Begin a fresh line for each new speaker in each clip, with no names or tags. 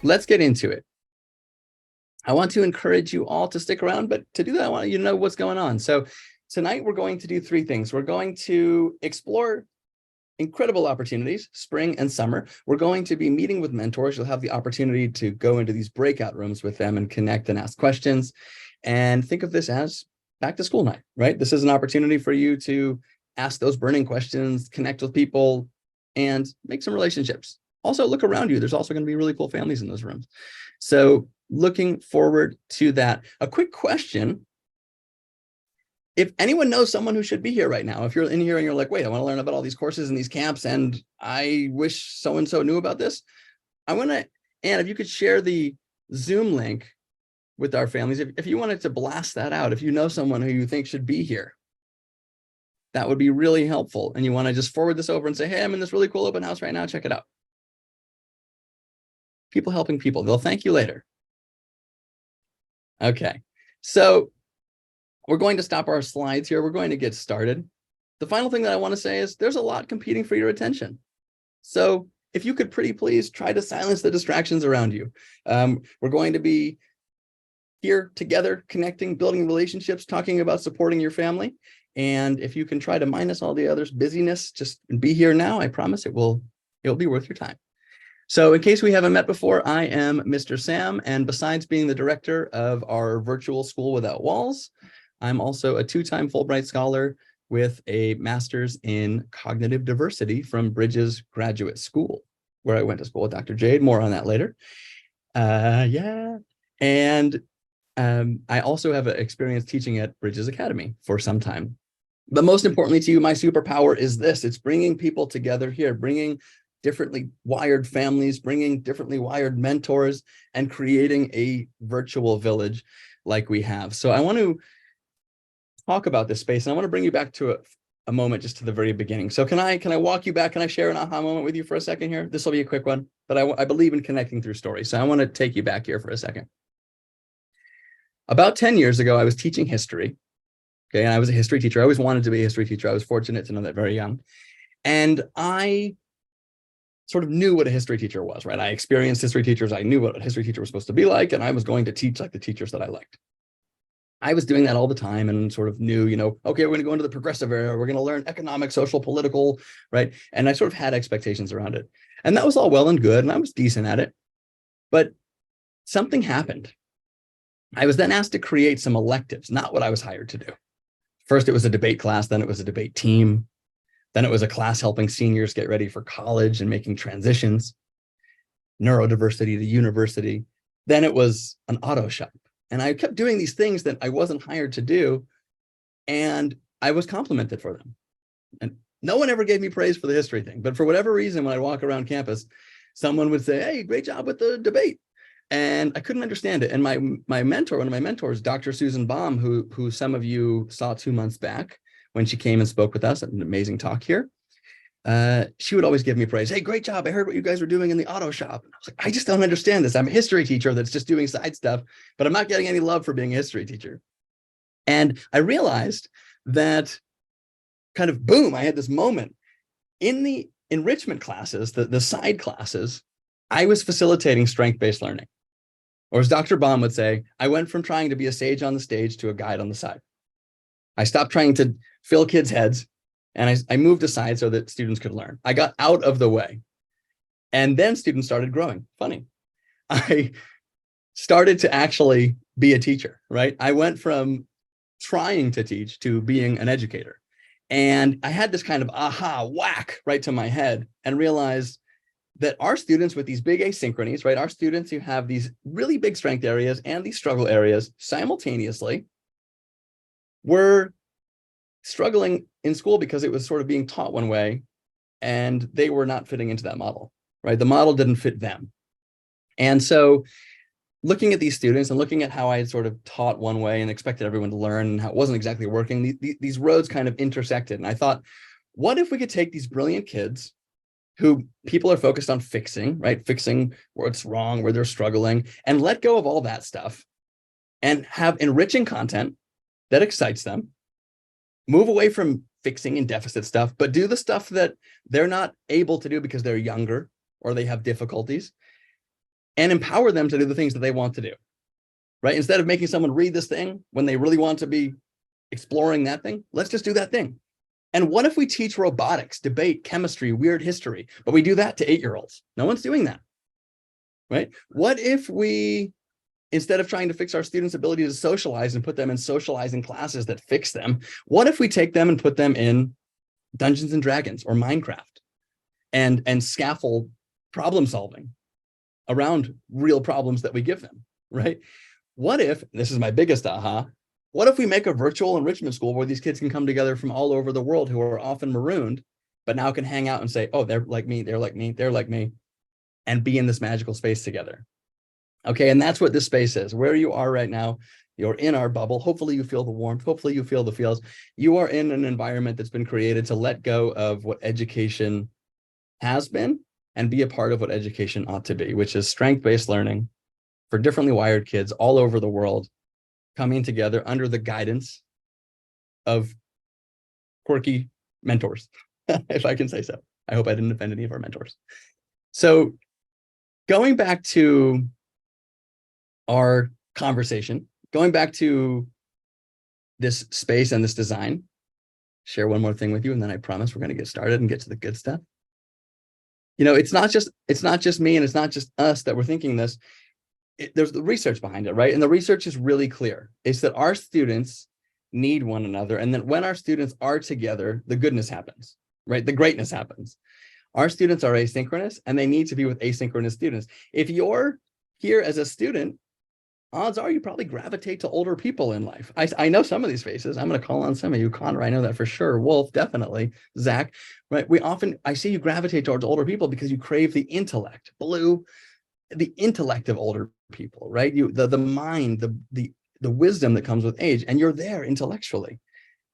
let's get into it. I want to encourage you all to stick around, but to do that, I want you to know what's going on. So tonight we're going to do three things. We're going to explore incredible opportunities, spring and summer. We're going to be meeting with mentors. You'll have the opportunity to go into these breakout rooms with them and connect and ask questions. And think of this as back to school night, right? This is an opportunity for you to ask those burning questions, connect with people, and make some relationships. Also, look around you. There's also going to be really cool families in those rooms. So looking forward to that. A quick question. If anyone knows someone who should be here right now, if you're in here and you're like, wait, I want to learn about all these courses and these camps, and I wish so-and-so knew about this, I want to, and if you could share the Zoom link with our families, if you wanted to blast that out, if you know someone who you think should be here, that would be really helpful. And you want to just forward this over and say, hey, I'm in this really cool open house right now. Check it out. People helping people. They'll thank you later. Okay. So we're going to stop our slides here. We're going to get started. The final thing that I want to say is there's a lot competing for your attention. So if you could pretty please try to silence the distractions around you. We're going to be here together, connecting, building relationships, talking about supporting your family. And if you can try to minus all the others' busyness, just be here now. I promise it'll be worth your time. So in case we haven't met before, I am Mr. Sam. And besides being the director of our virtual School Without Walls, I'm also a two-time Fulbright Scholar with a master's in cognitive diversity from Bridges Graduate School, where I went to school with Dr. Jade. More on that later. Yeah. And I also have experience teaching at Bridges Academy for some time. But most importantly to you, my superpower is this. It's bringing people together here, bringing differently wired families, bringing differently wired mentors, and creating a virtual village like we have. So I want to talk about this space, and I want to bring you back to a moment just to the very beginning. So can I walk you back? Can I share an aha moment with you for a second here? This will be a quick one, but I believe in connecting through stories. So I want to take you back here for a second. About 10 years ago, I was teaching history. Okay, and I was a history teacher. I always wanted to be a history teacher. I was fortunate to know that very young. And I sort of knew what a history teacher was, right? I experienced history teachers. I knew what a history teacher was supposed to be like, and I was going to teach like the teachers that I liked. I was doing that all the time and sort of knew, okay, we're going to go into the progressive era. We're going to learn economic, social, political, right? And I sort of had expectations around it. And that was all well and good, and I was decent at it. But something happened. I was then asked to create some electives, not what I was hired to do. First, it was a debate class. Then it was a debate team. Then it was a class helping seniors get ready for college and making transitions, neurodiversity to university. Then it was an auto shop. And I kept doing these things that I wasn't hired to do, and I was complimented for them. And no one ever gave me praise for the history thing. But for whatever reason, when I walk around campus, someone would say, hey, great job with the debate. And I couldn't understand it. And my mentor, one of my mentors, Dr. Susan Baum, who some of you saw 2 months back when she came and spoke with us at an amazing talk here, she would always give me praise. Hey, great job. I heard what you guys were doing in the auto shop. And I was like, I just don't understand this. I'm a history teacher that's just doing side stuff, but I'm not getting any love for being a history teacher. And I realized that kind of boom, I had this moment in the enrichment classes, the side classes, I was facilitating strength-based learning. Or as Dr. Baum would say, I went from trying to be a sage on the stage to a guide on the side. I stopped trying to fill kids' heads, and I moved aside so that students could learn. I got out of the way. And then students started growing. Funny. I started to actually be a teacher, right? I went from trying to teach to being an educator. And I had this kind of aha, whack right to my head, and realized that our students with these big asynchronies, right? Our students who have these really big strength areas and these struggle areas simultaneously were struggling in school because it was sort of being taught one way, and they were not fitting into that model, right? The model didn't fit them. And so looking at these students and looking at how I had sort of taught one way and expected everyone to learn, and how it wasn't exactly working, these roads kind of intersected. And I thought, what if we could take these brilliant kids who people are focused on fixing, right? Fixing what's wrong, where they're struggling, and let go of all that stuff and have enriching content that excites them, move away from fixing and deficit stuff, but do the stuff that they're not able to do because they're younger or they have difficulties, and empower them to do the things that they want to do, right? Instead of making someone read this thing when they really want to be exploring that thing, let's just do that thing. And what if we teach robotics, debate, chemistry, weird history, but we do that to 8-year-olds? No one's doing that, right? What if we, instead of trying to fix our students' ability to socialize and put them in socializing classes that fix them, what if we take them and put them in Dungeons and Dragons or Minecraft and scaffold problem solving around real problems that we give them, right? What if, this is my biggest aha, what if we make a virtual enrichment school where these kids can come together from all over the world who are often marooned, but now can hang out and say, oh, they're like me, they're like me, they're like me, and be in this magical space together. Okay, and that's what this space is. Where you are right now, you're in our bubble. Hopefully you feel the warmth. Hopefully you feel the feels. You are in an environment that's been created to let go of what education has been and be a part of what education ought to be, which is strength-based learning for differently wired kids all over the world, coming together under the guidance of quirky mentors, if I can say so. I hope I didn't offend any of our mentors. So going back to our conversation, going back to this space and this design, share one more thing with you, and then I promise we're going to get started and get to the good stuff. You know, it's not just me and it's not just us that we're thinking this. There's the research behind it, right? And the research is really clear. It's that our students need one another, and that when our students are together, the goodness happens, right? The greatness happens. Our students are asynchronous, and they need to be with asynchronous students. If you're here as a student, odds are you probably gravitate to older people in life. I know some of these faces. I'm going to call on some of you. Connor, I know that for sure. Wolf, definitely. Zach, right? I see you gravitate towards older people because you crave the intellect. Blue, the intellect of older people, right? The mind, the wisdom that comes with age, and you're there intellectually.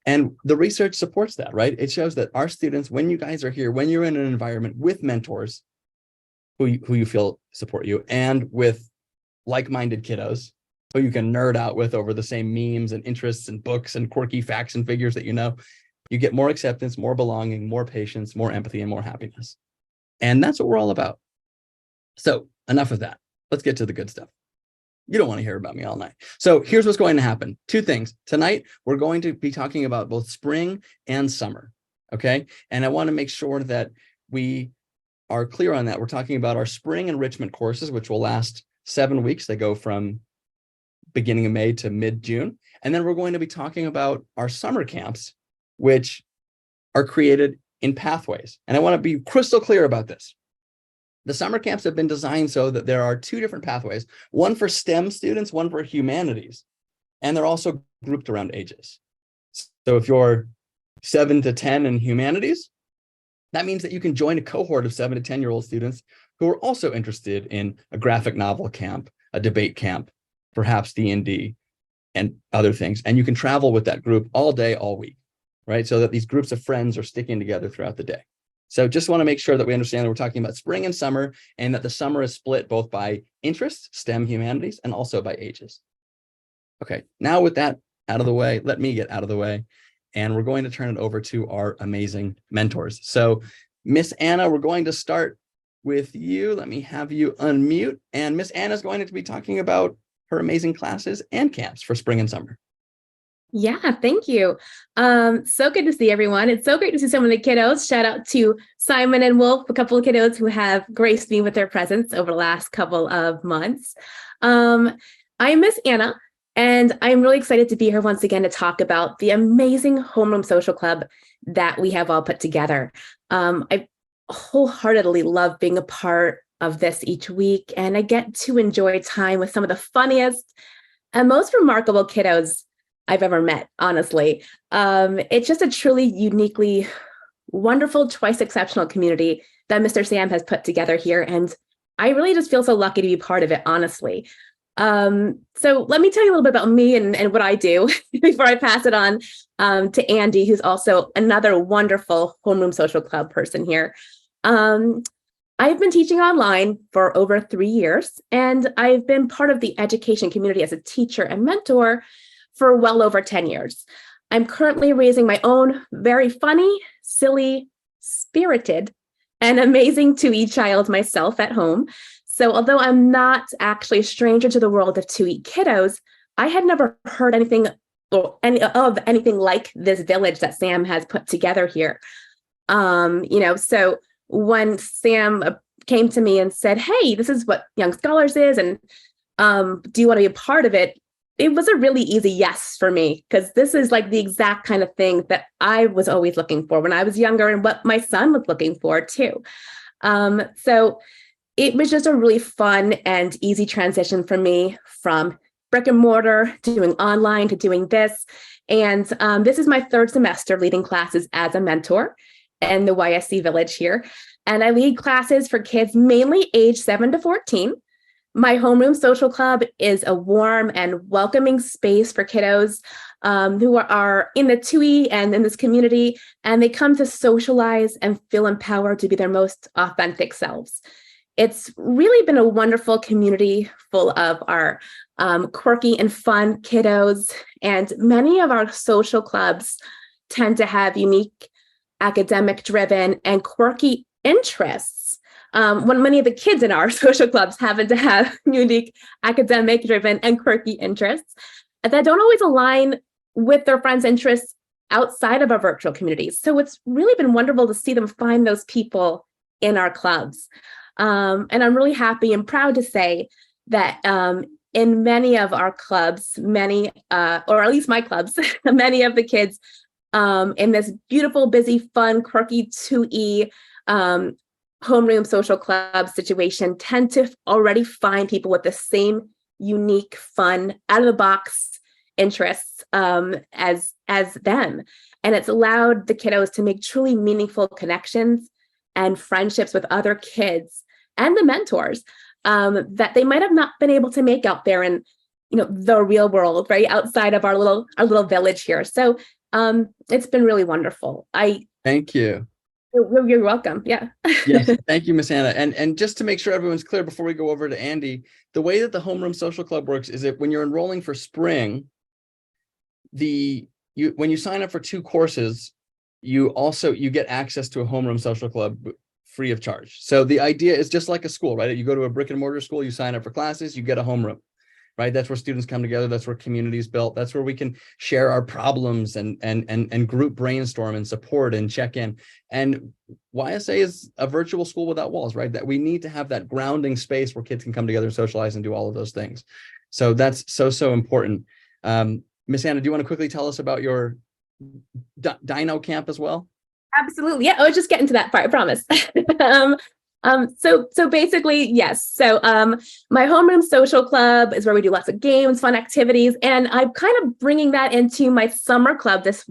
And the research supports that, right? It shows that our students, when you guys are here, when you're in an environment with mentors who you feel support you, and with like-minded kiddos who you can nerd out with over the same memes and interests and books and quirky facts and figures that you know, you get more acceptance, more belonging, more patience, more empathy, and more happiness. And that's what we're all about. So enough of that. Let's get to the good stuff. You don't want to hear about me all night. So here's what's going to happen. 2 things. Tonight, we're going to be talking about both spring and summer, okay? And I want to make sure that we are clear on that. We're talking about our spring enrichment courses, which will last 7 weeks. They go from beginning of May to mid-June. And then we're going to be talking about our summer camps, which are created in pathways. And I want to be crystal clear about this. The summer camps have been designed so that there are 2 different pathways, one for STEM students, one for humanities, and they're also grouped around ages. So if you're 7 to 10 in humanities, that means that you can join a cohort of 7 to 10-year-old students who are also interested in a graphic novel camp, a debate camp, perhaps D&D, and other things. And you can travel with that group all day, all week, right? So that these groups of friends are sticking together throughout the day. So just want to make sure that we understand that we're talking about spring and summer, and that the summer is split both by interests, STEM, humanities, and also by ages. Okay, now with that out of the way, let me get out of the way, and we're going to turn it over to our amazing mentors. So Miss Anna, we're going to start with you. Let me have you unmute, and Miss Anna is going to be talking about her amazing classes and camps for spring and summer.
Yeah, thank you. So good to see everyone. It's so great to see some of the kiddos. Shout out to Simon and Wolf, a couple of kiddos who have graced me with their presence over the last couple of months. I'm Miss Anna, and I'm really excited to be here once again to talk about the amazing homeroom social club that we have all put together. I wholeheartedly love being a part of this each week, and I get to enjoy time with some of the funniest and most remarkable kiddos I've ever met, honestly. It's just a truly uniquely wonderful, twice exceptional community that Mr. Sam has put together here. And I really just feel so lucky to be part of it, honestly. So let me tell you a little bit about me and what I do before I pass it on to Andy, who's also another wonderful homeroom social club person here. I've been teaching online for over 3 years, and I've been part of the education community as a teacher and mentor for well over 10 years. I'm currently raising my own very funny, silly, spirited, and amazing 2E child myself at home. So although I'm not actually a stranger to the world of 2E kiddos, I had never heard anything or anything like this village that Sam has put together here. So when Sam came to me and said, "Hey, this is what Young Scholars is, and do you want to be a part of it?" It was a really easy yes for me, because this is like the exact kind of thing that I was always looking for when I was younger, and what my son was looking for too. So it was just a really fun and easy transition for me from brick and mortar, doing online, to doing this. And this is my third semester leading classes as a mentor in the YSA village here. And I lead classes for kids mainly age 7 to 14. My homeroom social club is a warm and welcoming space for kiddos who are in the 2E and in this community, and they come to socialize and feel empowered to be their most authentic selves. It's really been a wonderful community full of our quirky and fun kiddos, and many of our social clubs tend to have unique, academic-driven, and quirky interests. When many of the kids in our social clubs happen to have unique, academic-driven, and quirky interests that don't always align with their friends' interests outside of our virtual communities. So it's really been wonderful to see them find those people in our clubs. And I'm really happy and proud to say that in many of our clubs, or at least my clubs, many of the kids in this beautiful, busy, fun, quirky 2E homeroom social club situation tend to already find people with the same unique, fun, out of the box interests as them. And it's allowed the kiddos to make truly meaningful connections and friendships with other kids and the mentors that they might have not been able to make out there in the real world, right outside of our little village here. So it's been really wonderful.
Thank you.
You're welcome. Yeah.
Yes, thank you, Miss Anna. And just to make sure everyone's clear before we go over to Andy, the way that the Homeroom Social Club works is that when you're enrolling for spring, when you sign up for 2 courses, you get access to a Homeroom Social Club free of charge. So the idea is just like a school, right? You go to a brick and mortar school, you sign up for classes, you get a homeroom. Right? That's where students come together. That's where community is built. That's where we can share our problems and group brainstorm and support and check in. And YSA is a virtual school without walls, right? That we need to have that grounding space where kids can come together and socialize and do all of those things. So that's so important. Miss Anna, do you want to quickly tell us about your Dino camp as well?
Absolutely. Yeah, I was just getting to that part, I promise. So basically, yes. So my homeroom social club is where we do lots of games, fun activities, and I'm kind of bringing that into my summer club this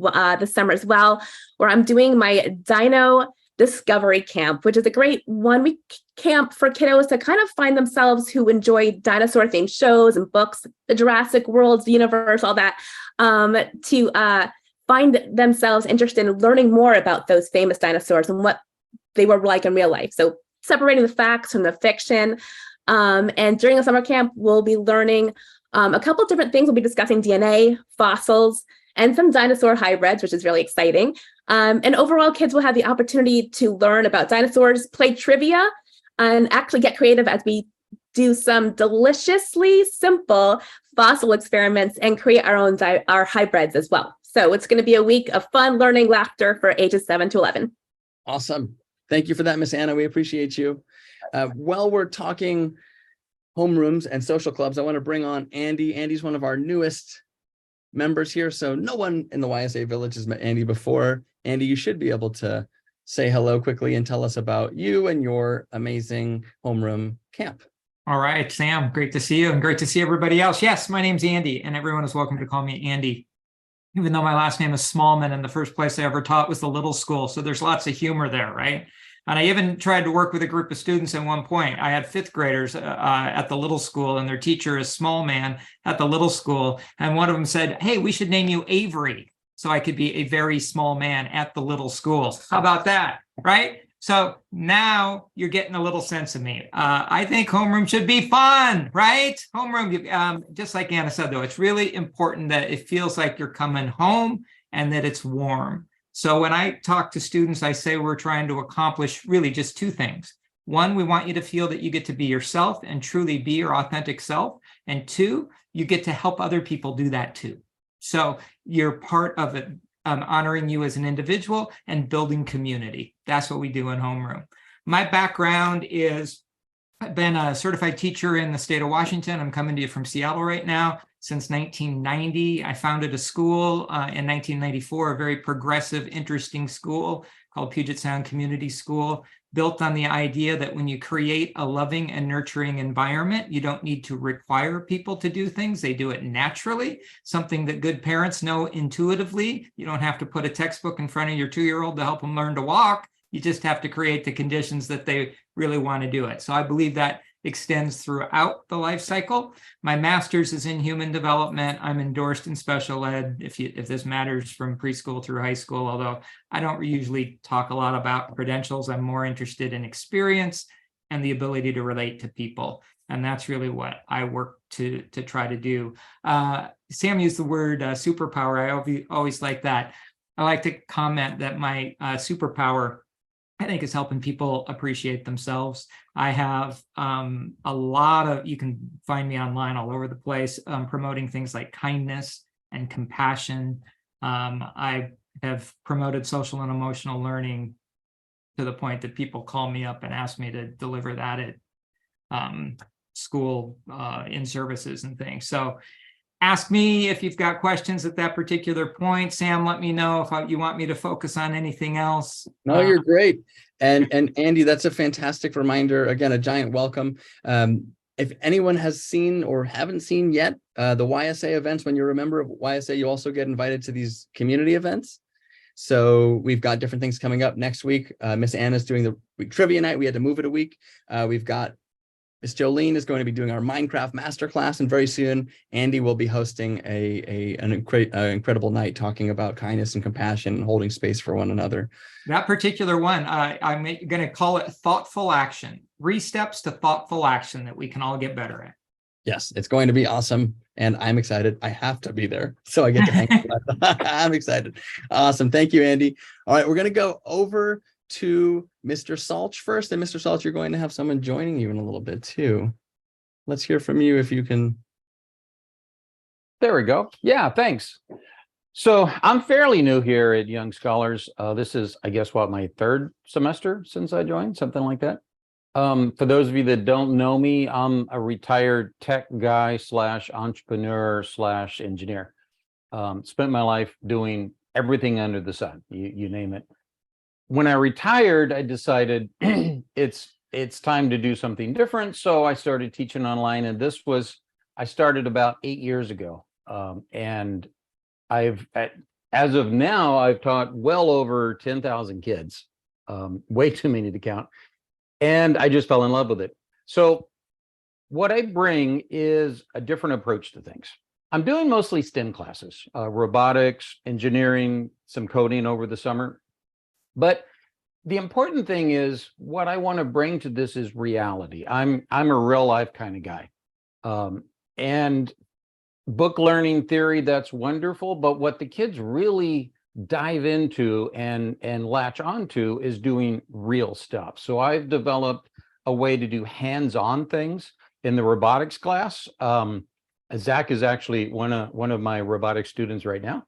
summer as well, where I'm doing my Dino Discovery Camp, which is a great 1-week camp for kiddos to kind of find themselves who enjoy dinosaur-themed shows and books, the Jurassic World, the universe, all that, to find themselves interested in learning more about those famous dinosaurs and what they were like in real life. So separating the facts from the fiction. And during the summer camp, we'll be learning a couple different things. We'll be discussing DNA, fossils, and some dinosaur hybrids, which is really exciting. And overall, kids will have the opportunity to learn about dinosaurs, play trivia, and actually get creative as we do some deliciously simple fossil experiments and create our hybrids as well. So it's going to be a week of fun, learning, laughter for ages 7 to 11.
Awesome. Thank you for that, Miss Anna. We appreciate you. While we're talking homerooms and social clubs, I want to bring on Andy. Andy's one of our newest members here. So no one in the YSA village has met Andy before. Andy, you should be able to say hello quickly and tell us about you and your amazing homeroom camp.
All right, Sam, great to see you and great to see everybody else. Yes, my name's Andy and everyone is welcome to call me Andy. Even though my last name is Smallman and the first place I ever taught was the little school. So there's lots of humor there, right? And I even tried to work with a group of students at one point. I had 5th graders at the little school and their teacher is Small Man at the little school. And one of them said, "Hey, we should name you Avery so I could be a very small man at the little school." How about that, right? So now you're getting a little sense of me. I think homeroom should be fun, right? Homeroom, just like Anna said, though, it's really important that it feels like you're coming home and that it's warm. So when I talk to students, I say we're trying to accomplish really just 2 things. One, we want you to feel that you get to be yourself and truly be your authentic self. And two, you get to help other people do that too. So you're part of it, honoring you as an individual and building community. That's what we do in homeroom. My background is I've been a certified teacher in the state of Washington. I'm coming to you from Seattle right now. Since 1990, I founded a school in 1994, a very progressive, interesting school called Puget Sound Community School, built on the idea that when you create a loving and nurturing environment, you don't need to require people to do things. They do it naturally, something that good parents know intuitively. You don't have to put a textbook in front of your 2-year-old to help them learn to walk. You just have to create the conditions that they really want to do it. So I believe that extends throughout the life cycle. My master's is in human development. I'm endorsed in special ed, if this matters, from preschool through high school, although I don't usually talk a lot about credentials. I'm more interested in experience and the ability to relate to people. And that's really what I work to try to do. Sam used the word superpower. I always like that. I like to comment that my superpower, I think, is helping people appreciate themselves. I have a lot of, you can find me online all over the place, promoting things like kindness and compassion. I have promoted social and emotional learning to the point that people call me up and ask me to deliver that at school in services and things. So ask me if you've got questions at that particular point. Sam, let me know if you want me to focus on anything else.
No, you're great. And Andy, that's a fantastic reminder. Again, a giant welcome. If anyone has seen or haven't seen yet the YSA events, when you're a member of YSA, you also get invited to these community events. So we've got different things coming up next week. Miss Anna's doing the week trivia night. We had to move it a week. We've got Miss Jolene is going to be doing our Minecraft masterclass, and very soon Andy will be hosting an incredible night talking about kindness and compassion and holding space for one another.
That particular one, I'm going to call it thoughtful action. 3 steps to thoughtful action that we can all get better at.
Yes, it's going to be awesome, and I'm excited. I have to be there, so I get to hang out. I'm excited. Awesome. Thank you, Andy. All right, we're going to go over to Mr. Salch first. And Mr. Salch, you're going to have someone joining you in a little bit too. Let's hear from you if you can.
There we go. Yeah, thanks. So I'm fairly new here at Young Scholars. This is, I guess, my 3rd semester since I joined, something like that. For those of you that don't know me, I'm a retired tech guy / entrepreneur / engineer. Spent my life doing everything under the sun, you name it. When I retired, I decided it's time to do something different. So I started teaching online, and I started about 8 years ago. And as of now, I've taught well over 10,000 kids, way too many to count. And I just fell in love with it. So what I bring is a different approach to things. I'm doing mostly STEM classes, robotics, engineering, some coding over the summer. But the important thing is what I want to bring to this is reality. I'm a real life kind of guy. And book learning theory, that's wonderful. But what the kids really dive into and latch onto is doing real stuff. So I've developed a way to do hands-on things in the robotics class. Zach is actually one of my robotics students right now.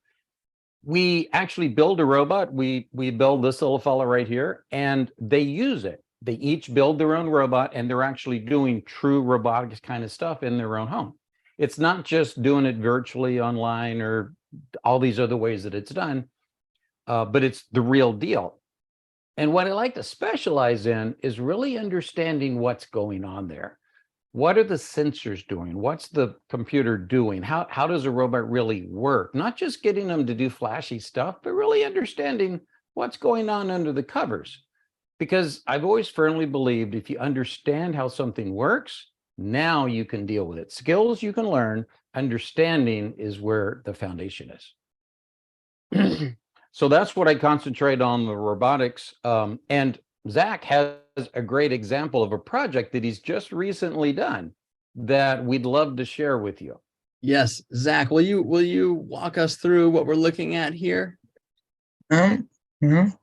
We actually build a robot. We build this little fella right here, and they use it. They each build their own robot, and they're actually doing true robotics kind of stuff in their own home. It's not just doing it virtually online or all these other ways that it's done, but it's the real deal. And what I like to specialize in is really understanding what's going on there. What are the sensors doing? What's the computer doing? How does a robot really work? Not just getting them to do flashy stuff, but really understanding what's going on under the covers. Because I've always firmly believed if you understand how something works, now you can deal with it. Skills you can learn, understanding is where the foundation is. So that's what I concentrate on, the robotics. And Zach has a great example of a project that he's just recently done that we'd love to share with you.
Yes, Zach, will you walk us through what we're looking at here?
All right.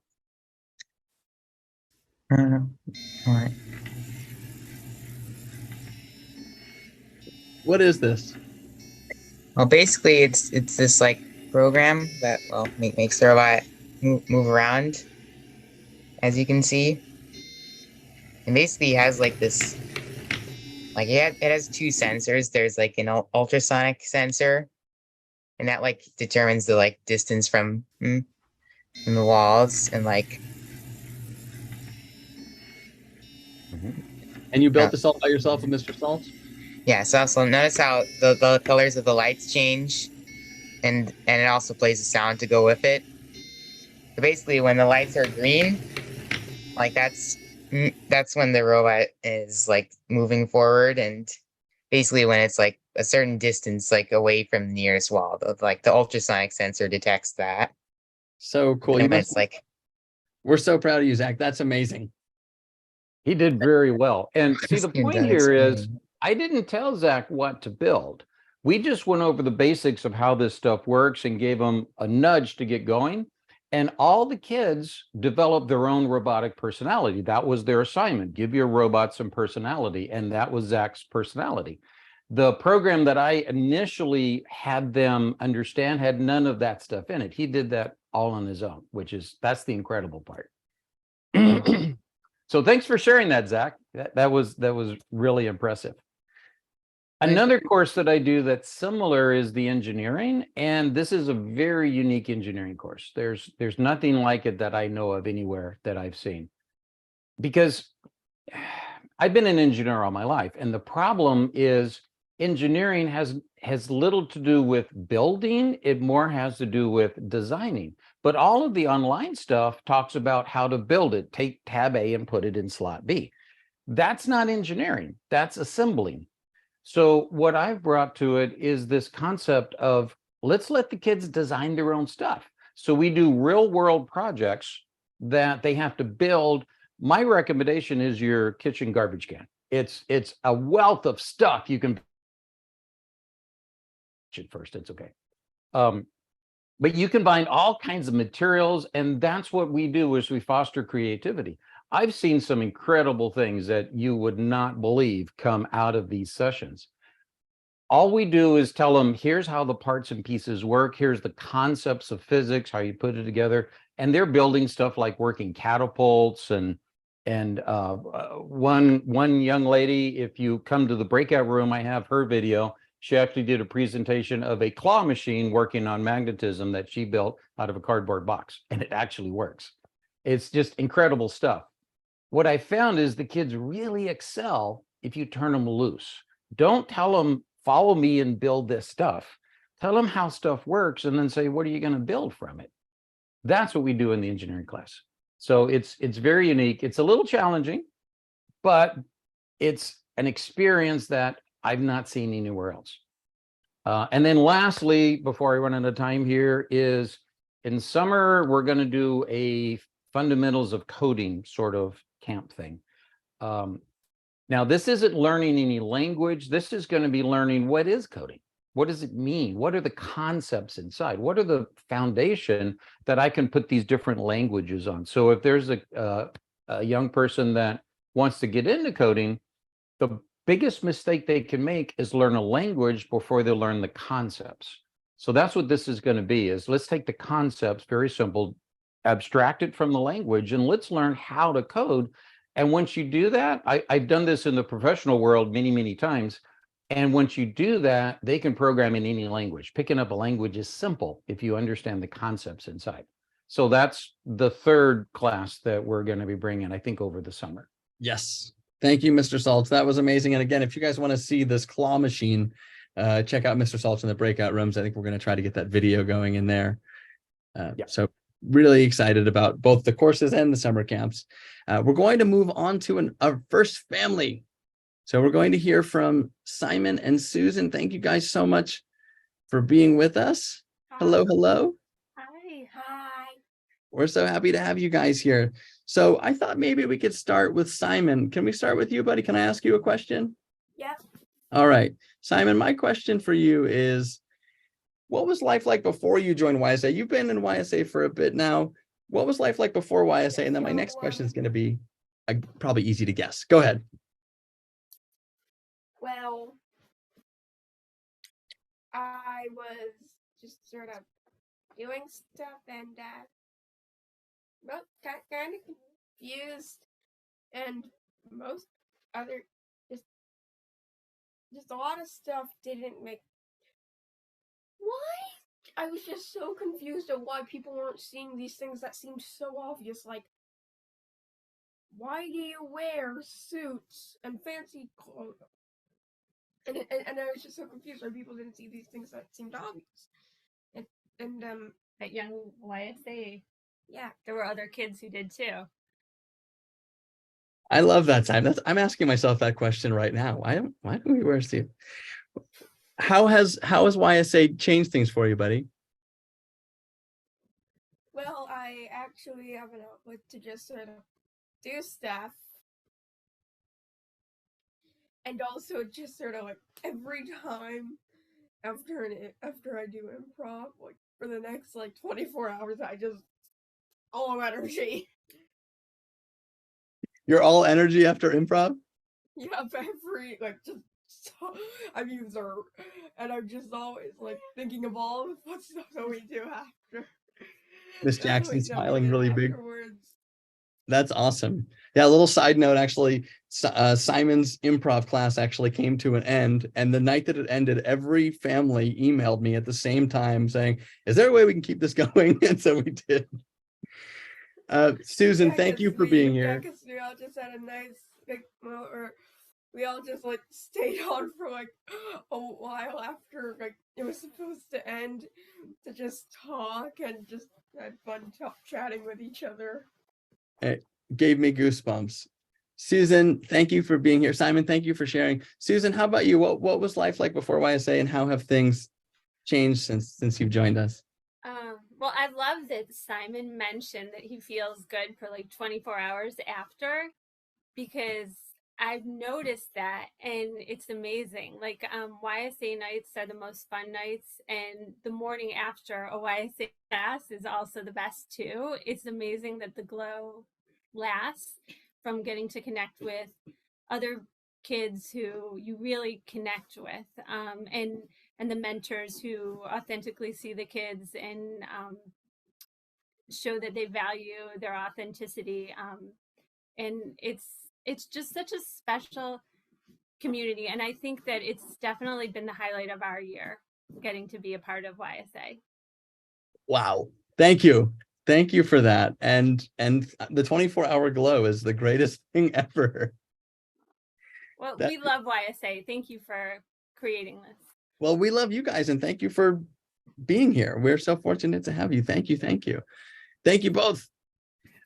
What is this?
Well, basically, it's this like program that makes the robot move around, as you can see, and basically it has like this it has two sensors. There's like an ultrasonic sensor, and that like determines the like distance from the walls, and like
And you built
uh,
this all by yourself with Mr. Salts?
yeah. So also notice how the colors of the lights change, and it also plays a sound to go with it. So basically, when the lights are green, like that's when the robot is like moving forward, and basically when it's like a certain distance like away from the nearest wall, the ultrasonic sensor detects that.
So cool.
And
You
when
must.
it's like
We're so proud of you, Zach. That's amazing.
He did very well. And see, the
you're
point
done
here is
explaining.
I didn't tell Zach what to build. We just went over the basics of how this stuff works and gave him a nudge to get going. And all the kids developed their own robotic personality. That was their assignment. Give your robot some personality. And that was Zach's personality. The program that I initially had them understand had none of that stuff in it. He did that all on his own, that's the incredible part. So thanks for sharing that, Zach. That was really impressive. Another course that I do that's similar is the engineering, and this is a very unique engineering course. There's nothing like it that I know of anywhere that I've seen, because I've been an engineer all my life, and the problem is engineering has little to do with building. It more has to do with designing. But all of the online stuff talks about how to build it. Take tab A and put it in slot B. That's not engineering. That's assembling. So what I've brought to it is this concept of let's let the kids design their own stuff. So we do real world projects that they have to build. My recommendation is your kitchen garbage can. It's a wealth of stuff you can first. It's okay. But you combine all kinds of materials, and that's what we do is we foster creativity. I've seen some incredible things that you would not believe come out of these sessions. All we do is tell them, here's how the parts and pieces work. Here's the concepts of physics, how you put it together. And they're building stuff like working catapults and one young lady, if you come to the breakout room, I have her video. She actually did a presentation of a claw machine working on magnetism that she built out of a cardboard box, and it actually works. It's just incredible stuff. What I found is the kids really excel if you turn them loose. Don't tell them, follow me and build this stuff. Tell them how stuff works and then say, what are you going to build from it? That's what we do in the engineering class. So it's very unique. It's a little challenging, but it's an experience that I've not seen anywhere else. And then lastly, before I run out of time here, is in summer, we're going to do a fundamentals of coding sort of camp thing. Now, this isn't learning any language. This is going to be learning what is coding. What does it mean? What are the concepts inside? What are the foundation that I can put these different languages on? So if there's a young person that wants to get into coding, the biggest mistake they can make is learn a language before they learn the concepts. So that's what this is going to be, is let's take the concepts, very simple, abstract it from the language, and let's learn how to code. And once you do that, I've done this in the professional world many, many times. And once you do that, they can program in any language. Picking up a language is simple if you understand the concepts inside. So that's the third class that we're going to be bringing, I think, over the summer.
Yes. Thank you, Mr. Saltz. That was amazing. And again, if you guys want to see this claw machine, check out Mr. Saltz in the breakout rooms. I think we're going to try to get that video going in there. So really excited about both the courses and the summer camps. We're going to move on to our first family. So we're going to hear from Simon and Susan. Thank you guys so much for being with us. Hi. Hello, hello.
Hi.
We're so happy to have you guys here. So I thought maybe we could start with Simon. Can we start with you, buddy? Can I ask you a question?
Yeah.
All right. Simon, my question for you is, what was life like before you joined YSA? You've been in YSA for a bit now. What was life like before YSA? And then my next question is going to be probably easy to guess. Go ahead.
Well, I was just sort of doing stuff and well, kind of confused, and most other just a lot of stuff didn't make. Why? I was just so confused at why people weren't seeing these things that seemed so obvious, like why do you wear suits and fancy clothes? And I was just so confused why people didn't see these things that seemed obvious. And
At young YSA,
yeah,
there were other kids who did too.
I love that time. I'm asking myself that question right now. Why do we wear suits? How has YSA changed things for you, buddy?
well, I actually have an outlet to just sort of do stuff. And also just sort of like every time after I do improv, like for the next like 24 hours, I just all energy.
You're all energy after improv?
Yeah, every like just I'm user, and I'm just always like thinking of all the fun stuff that we do after.
Miss Jackson
that we
smiling
did
really big.
afterwards.
That's awesome. Yeah, a little side note, actually, Simon's improv class actually came to an end. And the night that it ended, every family emailed me at the same time saying, is there a way we can keep this going? And so we did. Susan,
Yeah,
thank you
'cause
for being
Yeah,
here.
because we all just had a nice, like, well, or we all just like stayed on for like a while after like it was supposed to end to just talk and just had fun chatting with each other.
It gave me goosebumps. Susan, thank you for being here. Simon, thank you for sharing. Susan, how about you? What was life like before YSA, and how have things changed since you've joined us?
Well, I love that Simon mentioned that he feels good for like 24 hours after, because I've noticed that, and it's amazing. Like YSA nights are the most fun nights, and the morning after a YSA class is also the best too. It's amazing that the glow lasts from getting to connect with other kids who you really connect with, and the mentors who authentically see the kids and show that they value their authenticity. And it's just such a special community, and I think that it's definitely been the highlight of our year, getting to be a part of YSA.
Wow. Thank you. Thank you for that. And the 24-hour glow is the greatest thing ever.
Well, we love YSA. Thank you for creating this.
Well, we love you guys, and thank you for being here. We're so fortunate to have you. Thank you. Thank you. Thank you both.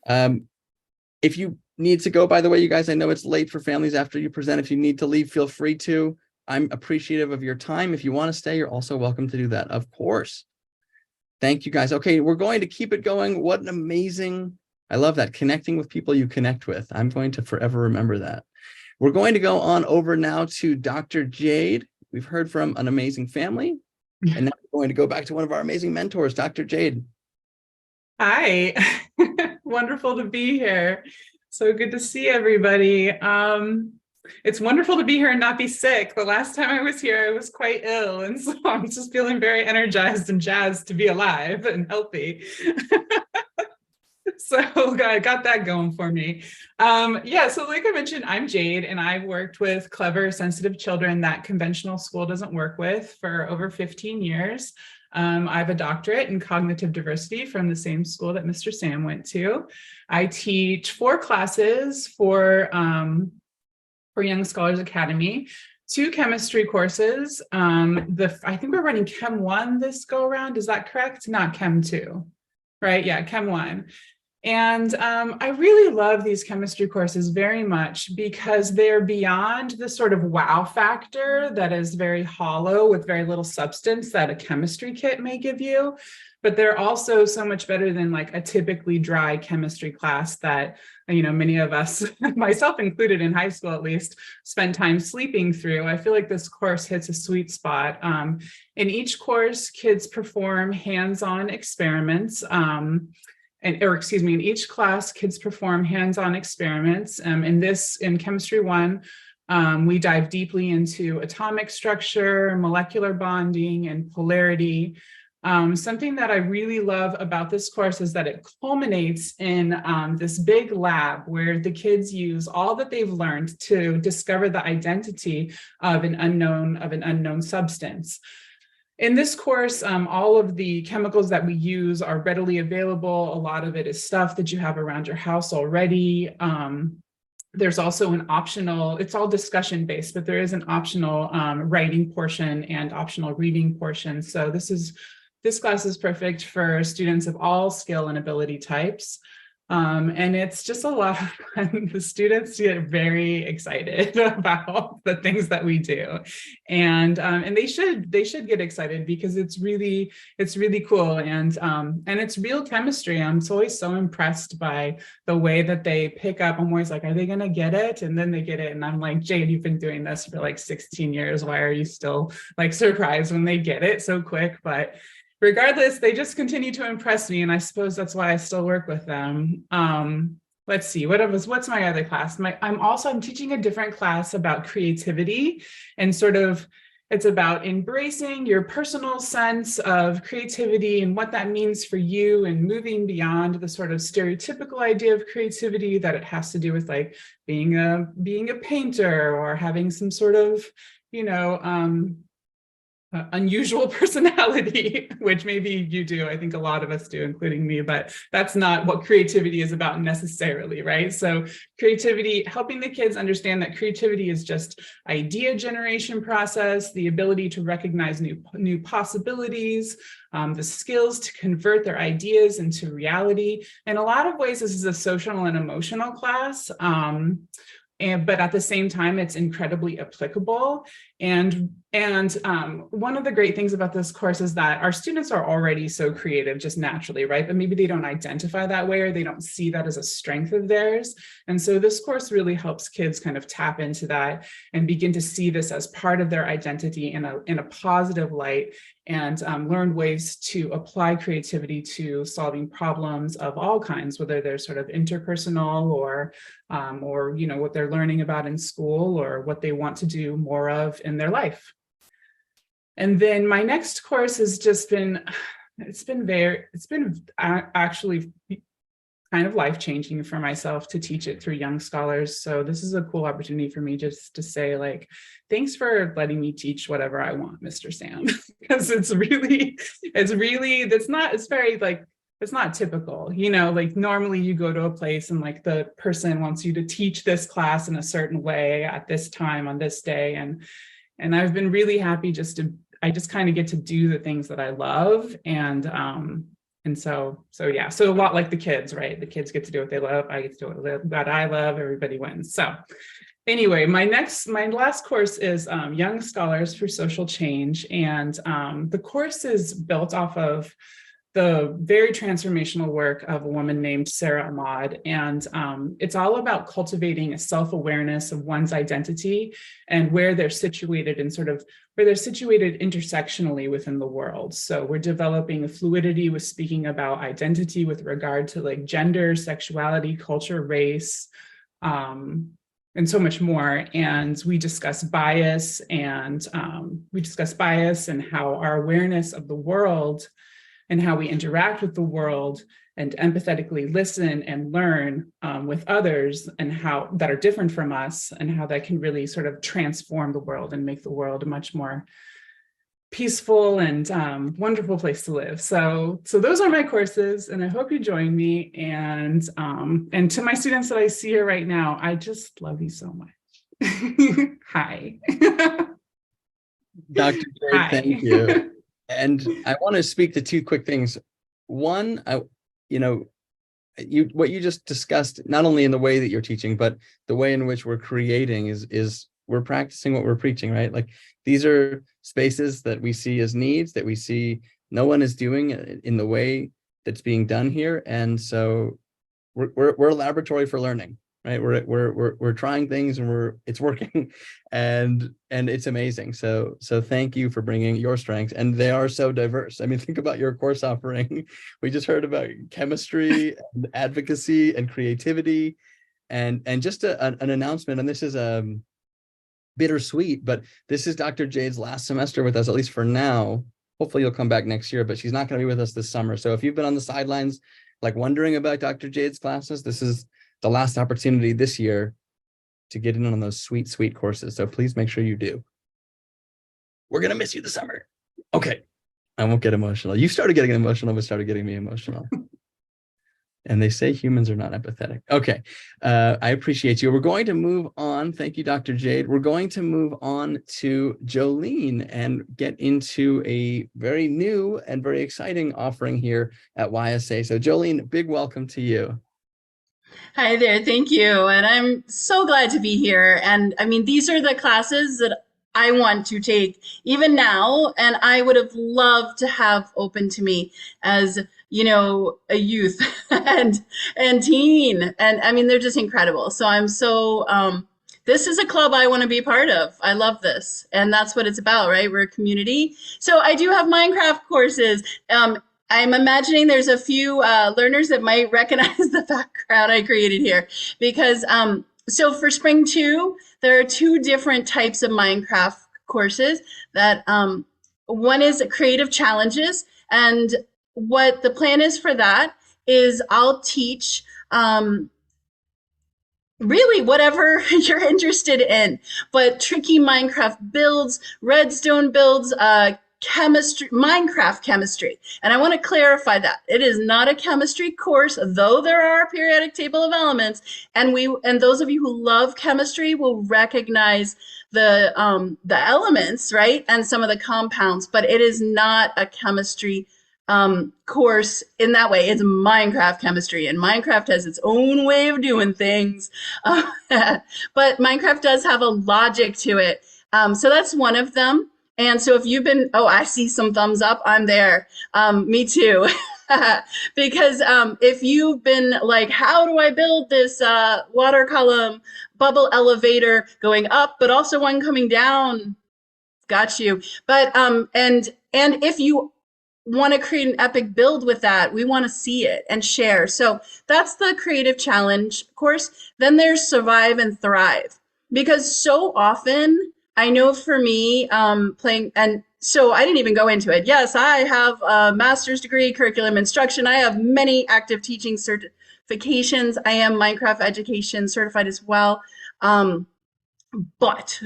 If you need to go, by the way, you guys, I know it's late for families after you present. If you need to leave, feel free to. I'm appreciative of your time. If you want to stay, you're also welcome to do that, of course. Thank you, guys. Okay, we're going to keep it going. What an amazing, I love that, connecting with people you connect with. I'm going to forever remember that. We're going to go on over now to Dr. Jade. We've heard from an amazing family, and now we're going to go back to one of our amazing mentors, Dr. Jade.
Hi, wonderful to be here. So good to see everybody. It's wonderful to be here and not be sick. The last time I was here, I was quite ill, and so I'm just feeling very energized and jazzed to be alive and healthy. So I got that going for me. Yeah, so like I mentioned, I'm Jade, and I've worked with clever, sensitive children that conventional school doesn't work with for over 15 years. I have a doctorate in cognitive diversity from the same school that Mr. Sam went to. I teach 4 classes for Young Scholars Academy, 2 chemistry courses. I think we're running Chem 1 this go around. Is that correct? Not Chem 2, right? Yeah, Chem 1. And I really love these chemistry courses very much because they're beyond the sort of wow factor that is very hollow with very little substance that a chemistry kit may give you. But they're also so much better than like a typically dry chemistry class that, you know, many of us, myself included in high school at least, spend time sleeping through. I feel like this course hits a sweet spot. In each course, kids perform hands-on experiments. In each class, kids perform hands-on experiments. In Chemistry 1, We dive deeply into atomic structure, molecular bonding, and polarity. Something that I really love about this course is that it culminates in this big lab where the kids use all that they've learned to discover the identity of an unknown substance. In this course, all of the chemicals that we use are readily available. A lot of it is stuff that you have around your house already. There's also an optional, it's all discussion based, but there is an optional writing portion and optional reading portion. So this class is perfect for students of all skill and ability types. And it's just a lot of fun. The students get very excited about the things that we do. And they should get excited because it's really cool. And it's real chemistry. I'm always so impressed by the way that they pick up. I'm always like, are they gonna get it? And then they get it. And I'm like, Jade, you've been doing this for like 16 years. Why are you still like surprised when they get it so quick? But regardless, they just continue to impress me, and I suppose that's why I still work with them. Let's see, what's my other class? I'm teaching a different class about creativity, and sort of it's about embracing your personal sense of creativity and what that means for you, and moving beyond the sort of stereotypical idea of creativity that it has to do with like being a painter or having some sort of, unusual personality, which maybe you do. I think a lot of us do, including me, but that's not what creativity is about necessarily, right? So creativity, helping the kids understand that creativity is just idea generation process, the ability to recognize new possibilities, the skills to convert their ideas into reality. In a lot of ways, this is a social and emotional class. But at the same time, it's incredibly applicable. And one of the great things about this course is that our students are already so creative just naturally, right? But maybe they don't identify that way, or they don't see that as a strength of theirs. And so this course really helps kids kind of tap into that and begin to see this as part of their identity in a positive light, and learn ways to apply creativity to solving problems of all kinds, whether they're sort of interpersonal or what they're learning about in school, or what they want to do more of in their life. And then my next course has just been, it's been actually kind of life-changing for myself to teach it through young scholars. So this is a cool opportunity for me just to say, like, thanks for letting me teach whatever I want, Mr. Sam, because it's not typical, like normally you go to a place and like the person wants you to teach this class in a certain way at this time on this day. And I've been really happy I just kind of get to do the things that I love. And so yeah, so a lot like the kids, right? The kids get to do what they love. I get to do what I love. Everybody wins. So anyway, my last course is Young Scholars for Social Change. And the course is built off of the very transformational work of a woman named Sarah Ahmad. And it's all about cultivating a self-awareness of one's identity and where they're situated intersectionally within the world. So we're developing a fluidity with speaking about identity with regard to like gender, sexuality, culture, race, and so much more. And we discuss bias and how our awareness of the world and how we interact with the world and empathetically listen and learn with others and how that are different from us, and how that can really sort of transform the world and make the world a much more peaceful and wonderful place to live. So those are my courses, and I hope you join me. And to my students that I see here right now, I just love you so much. Hi.
Dr. Jade, thank you. And I want to speak to two quick things. One, what you just discussed, not only in the way that you're teaching, but the way in which we're creating is we're practicing what we're preaching, right? Like these are spaces that we see as needs, that we see no one is doing in the way that's being done here. And so we're a laboratory for learning, right? We're trying things and it's working, and it's amazing. So thank you for bringing your strengths, and they are so diverse. I mean, think about your course offering. We just heard about chemistry and advocacy and creativity, and just an announcement. And this is bittersweet, but this is Dr. Jade's last semester with us, at least for now. Hopefully you'll come back next year, but she's not going to be with us this summer. So if you've been on the sidelines, like wondering about Dr. Jade's classes, this is the last opportunity this year to get in on those sweet, sweet courses. So please make sure you do. We're going to miss you this summer. Okay. I won't get emotional. You started getting emotional, but started getting me emotional. And they say humans are not empathetic. Okay. I appreciate you. We're going to move on. Thank you, Dr. Jade. We're going to move on to Jolene and get into a very new and very exciting offering here at YSA. So Jolene, big welcome to you.
Hi there, thank you. And I'm so glad to be here. And I mean, these are the classes that I want to take even now, and I would have loved to have open to me as, you know, a youth and teen. And I mean, they're just incredible. So I'm so, this is a club I want to be part of. I love this. And that's what it's about, right? We're a community. So I do have Minecraft courses. I'm imagining there's a few learners that might recognize the background I created here because so for Spring 2, there are 2 different types of Minecraft courses that one is creative challenges. And what the plan is for that is I'll teach really whatever you're interested in, but tricky Minecraft builds, redstone builds, chemistry, Minecraft chemistry. And I want to clarify that it is not a chemistry course, though there are a periodic table of elements. And those of you who love chemistry will recognize the elements, right? And some of the compounds, but it is not a chemistry course in that way. It's Minecraft chemistry, and Minecraft has its own way of doing things. But Minecraft does have a logic to it. So that's one of them. And so if you've been, oh, I see some thumbs up, I'm there. Me too. Because if you've been like, how do I build this water column bubble elevator going up, but also one coming down? Got you. But and if you want to create an epic build with that, we want to see it and share. So that's the creative challenge course. Then there's survive and thrive, because so often I know for me playing, and so I didn't even go into it. Yes, I have a master's degree, curriculum instruction. I have many active teaching certifications. I am Minecraft education certified as well. But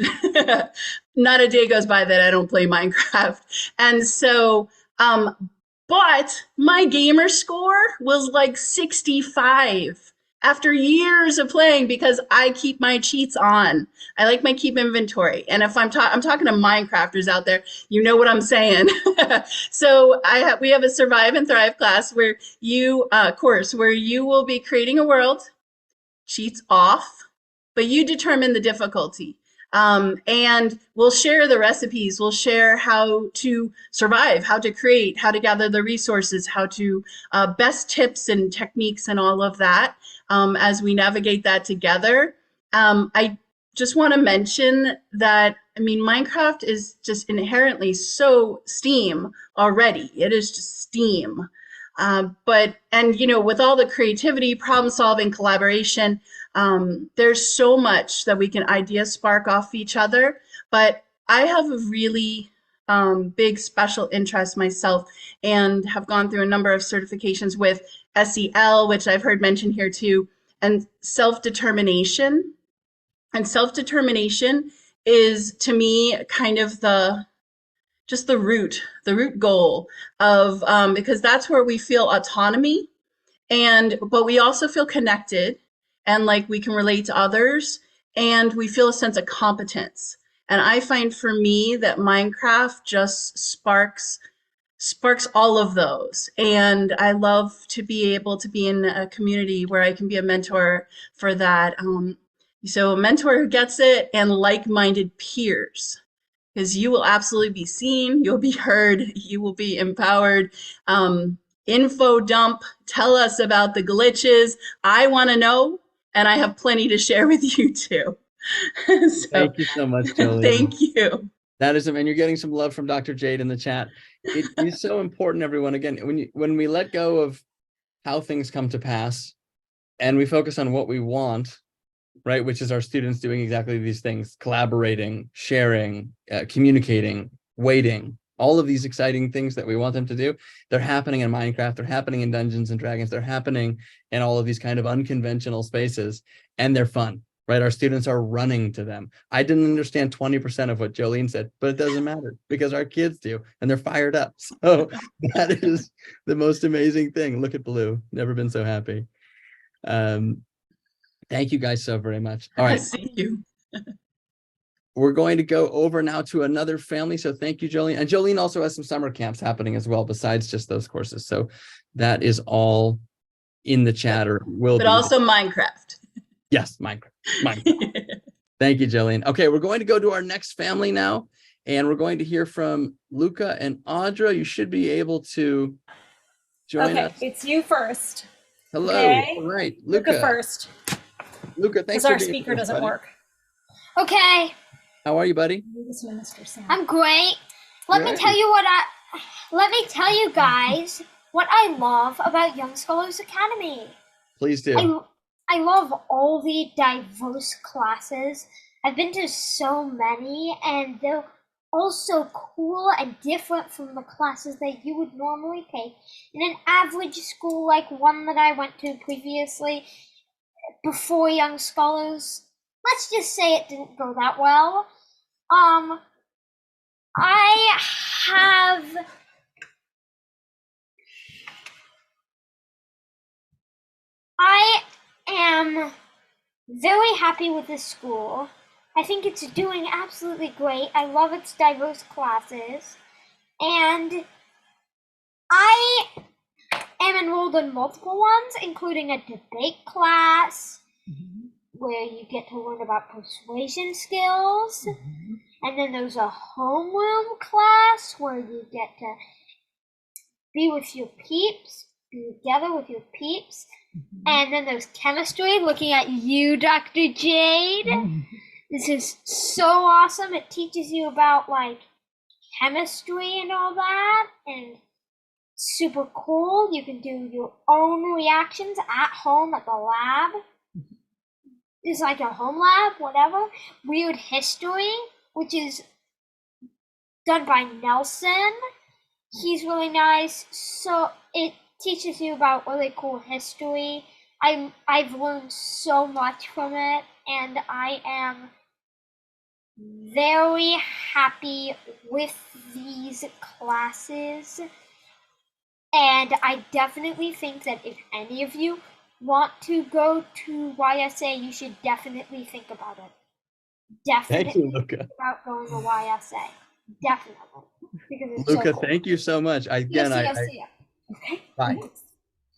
not a day goes by that I don't play Minecraft. And so, but my gamer score was like 65 after years of playing because I keep my cheats on. I like my keep inventory. And if I'm talking to Minecrafters out there, you know what I'm saying. So we have a survive and thrive class where course where you will be creating a world, cheats off, but you determine the difficulty. And we'll share the recipes. We'll share how to survive, how to create, how to gather the resources, how to best tips and techniques and all of that as we navigate that together. I just want to mention that, I mean, Minecraft is just inherently so STEAM already. It is just STEAM. And you know, with all the creativity, problem solving, collaboration, there's so much that we can idea spark off each other. But I have a really big special interest myself and have gone through a number of certifications with SEL, which I've heard mentioned here too, and self-determination. And self-determination is, to me, kind of the root goal of, because that's where we feel autonomy, but we also feel connected and like we can relate to others, and we feel a sense of competence. And I find for me that Minecraft just sparks all of those. And I love to be able to be in a community where I can be a mentor for that. So a mentor who gets it, and like-minded peers, because you will absolutely be seen, you'll be heard, you will be empowered. Info dump, tell us about the glitches. I want to know, and I have plenty to share with you too. So,
thank you so much, Jolene.
Thank you.
That is, and you're getting some love from Dr. Jade in the chat. It is so important, everyone. Again, when we let go of how things come to pass and we focus on what we want, right? Which is our students doing exactly these things, collaborating, sharing, communicating, waiting, all of these exciting things that we want them to do. They're happening in Minecraft, they're happening in Dungeons and Dragons, they're happening in all of these kind of unconventional spaces, and they're fun, right? Our students are running to them. I didn't understand 20% of what Jolene said, but it doesn't matter because our kids do, and they're fired up. So that is the most amazing thing. Look at Blue, never been so happy. Thank you guys so very much. All right.
See you.
We're going to go over now to another family. So thank you, Jolene. And Jolene also has some summer camps happening as well, besides just those courses. So that is all in the chat, or will
But
be.
also Minecraft.
Yes, Minecraft. Thank you, Jolene. Okay, we're going to go to our next family now, and we're going to hear from Luca and Audra. You should be able to join us.
Okay, it's you first.
Hello.
Okay.
All right,
Luca first,
Luca, thanks
because
for
our
being
speaker
with us,
doesn't
buddy.
work.
Okay,
How are you, buddy?
Mr. Sam.
I'm great. Let me
Great.
tell you guys what I love about Young Scholars Academy.
Please do.
I love all the diverse classes. I've been to so many, and they're all so cool and different from the classes that you would normally take in an average school like one that I went to previously before Young Scholars. Let's just say it didn't go that well. I am very happy with this school. I think it's doing absolutely great. I love its diverse classes. And I am enrolled in multiple ones, including a debate class where you get to learn about persuasion skills. And then there's a homeroom class where you get to be with your peeps, be together with your peeps. And then there's chemistry, looking at you, Dr. Jade. This is so awesome. It teaches you about like chemistry and all that, and super cool. You can do your own reactions at home at the lab. It's like a home lab, whatever. Weird history, which is done by Nelson. He's really nice. So it teaches you about really cool history. I've learned so much from it, and I am very happy with these classes. And I definitely think that if any of you want to go to YSA, you should definitely think about it. Definitely
Thank you, Luca.
think about going to YSA. Definitely. Because it's
Luca,
so cool.
thank you so much.
See ya. Okay.
Bye.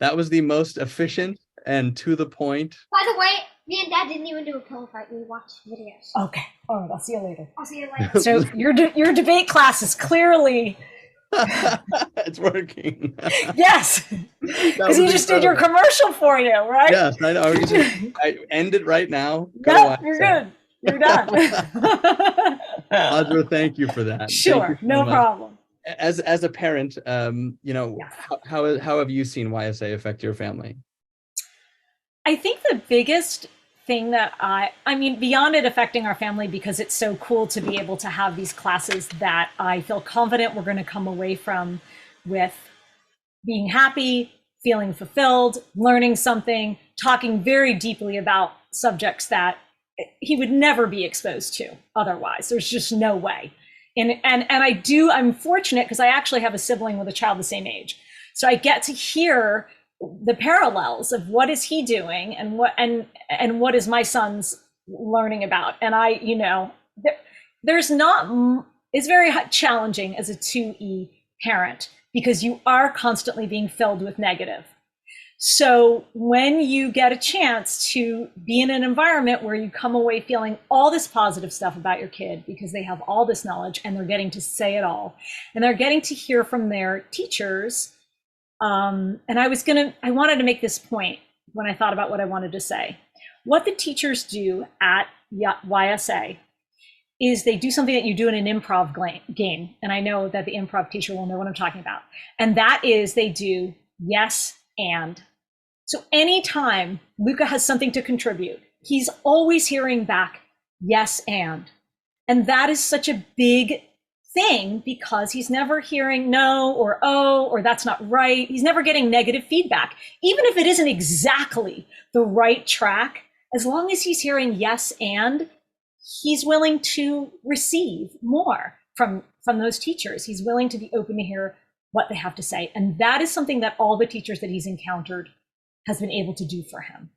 That was the most efficient and to the point.
By the way, me and Dad didn't even do a pillow fight. We watched videos.
Okay, all right, I'll see you later.
I'll see you later.
So your debate class is clearly
It's working.
yes, because he just did your commercial for you, right?
Yes, I know. I end it right now. Go
Yep,
on.
you're good. You're done.
Audra, thank you for that. Thank
Sure,
you so
no
much.
problem.
As a parent, you know,
Yeah.
how have you seen YSA affect your family?
I think the biggest thing that I mean, beyond it affecting our family, because it's so cool to be able to have these classes that I feel confident we're going to come away from with being happy, feeling fulfilled, learning something, talking very deeply about subjects that he would never be exposed to otherwise. There's just no way. And I'm fortunate because I actually have a sibling with a child the same age. So I get to hear the parallels of what is he doing and what is my son's learning about. And it's very challenging as a 2E parent because you are constantly being filled with negative. So when you get a chance to be in an environment where you come away feeling all this positive stuff about your kid because they have all this knowledge and they're getting to say it all, and they're getting to hear from their teachers. And I wanted to make this point when I thought about what I wanted to say. What the teachers do at YSA is they do something that you do in an improv game. And I know that the improv teacher will know what I'm talking about. And that is they do yes and. So anytime Luca has something to contribute, he's always hearing back, yes, and. And that is such a big thing because he's never hearing no or oh, or that's not right. He's never getting negative feedback. Even if it isn't exactly the right track, as long as he's hearing yes, and, he's willing to receive more from those teachers. He's willing to be open to hear what they have to say. And that is something that all the teachers that he's encountered has been able to do for him.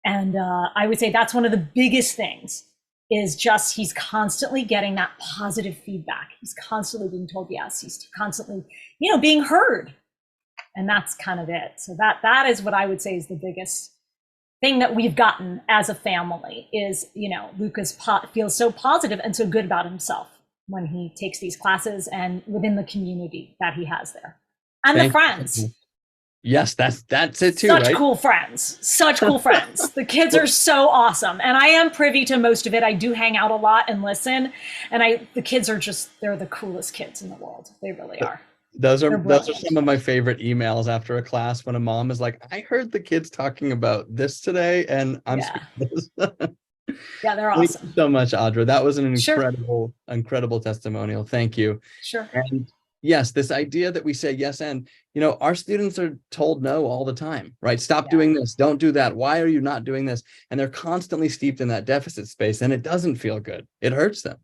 And I would say that's one of the biggest things, is just he's constantly getting that positive feedback. He's constantly being told yes. He's constantly, being heard. And that's kind of it. So that is what I would say is the biggest thing that we've gotten as a family is, Lucas feels so positive and so good about himself when he takes these classes and within the community that he has there. And the friends.
Yes, that's it too.
Such
right?
cool friends. Such cool friends. The kids are so awesome. And I am privy to most of it. I do hang out a lot and listen. And the kids are they're the coolest kids in the world. They really are.
Those are some of my favorite emails after a class when a mom is like, I heard the kids talking about this today and I'm speechless.
Yeah, they're
Thank
awesome.
you so much, Audra. That was an incredible testimonial. Thank you.
Sure.
And yes, this idea that we say yes, and our students are told no all the time, right? Stop doing this, don't do that. Why are you not doing this? And they're constantly steeped in that deficit space, and it doesn't feel good. It hurts them.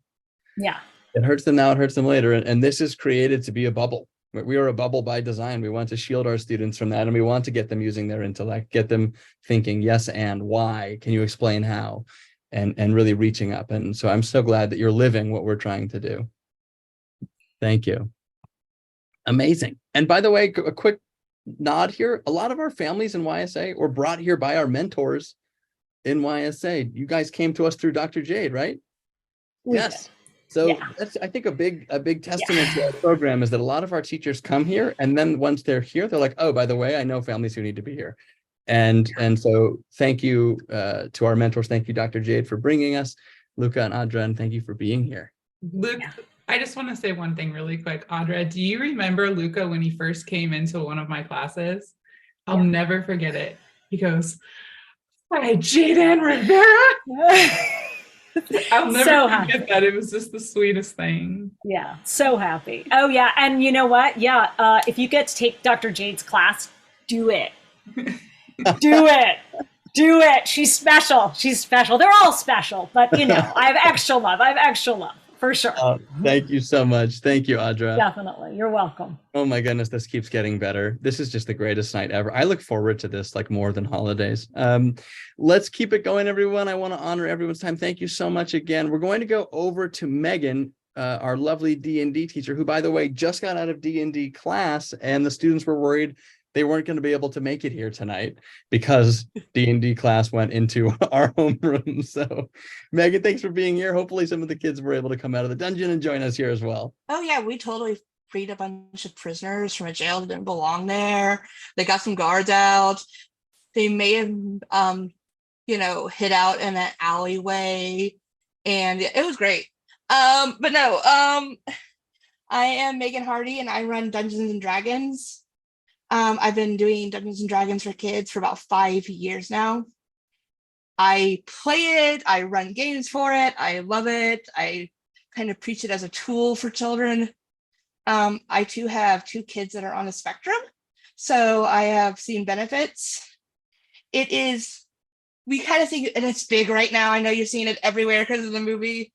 Yeah.
It hurts them now, it hurts them later. And this is created to be a bubble. We are a bubble by design. We want to shield our students from that, and we want to get them using their intellect, get them thinking yes, and why? Can you explain how? And really reaching up. And so I'm so glad that you're living what we're trying to do. Thank you. Amazing. And by the way, a quick nod here. A lot of our families in YSA were brought here by our mentors in YSA. You guys came to us through Dr. Jade, right? Yes. So that's, I think, a big testament to our program is that a lot of our teachers come here, and then once they're here, they're like, oh, by the way, I know families who need to be here. And so thank you to our mentors. Thank you, Dr. Jade, for bringing us, Luca and Audra, and thank you for being here.
Luke, I just want to say one thing really quick. Audra, do you remember Luca when he first came into one of my classes? I'll never forget it. He goes, hi, Jaden Rivera. I'll never forget that. It was just the sweetest thing.
Yeah, so happy. Oh, yeah. And you know what? Yeah, if you get to take Dr. Jade's class, do it. Do it. Do it. She's special. She's special. They're all special, but I have extra love. For sure.
Thank you so much. Thank you, Audra.
Definitely. You're welcome.
Oh my goodness, this keeps getting better. This is just the greatest night ever. I look forward to this like more than holidays. Let's keep it going, everyone. I want to honor everyone's time. Thank you so much again. We're going to go over to Megan, our lovely D&D teacher, who, by the way, just got out of D&D class, and the students were worried they weren't going to be able to make it here tonight because D&D class went into our homeroom. So Megan, thanks for being here. Hopefully some of the kids were able to come out of the dungeon and join us here as well.
Oh yeah, we totally freed a bunch of prisoners from a jail that didn't belong there. They got some guards out. They may have, hid out in an alleyway, and it was great. But no, I am Megan Hardy, and I run Dungeons and Dragons. I've been doing Dungeons and Dragons for kids for about 5 years now. I play it, I run games for it, I love it. I kind of preach it as a tool for children. I too have 2 kids that are on the spectrum, so I have seen benefits. We kind of think, and it's big right now. I know you're seeing it everywhere because of the movie,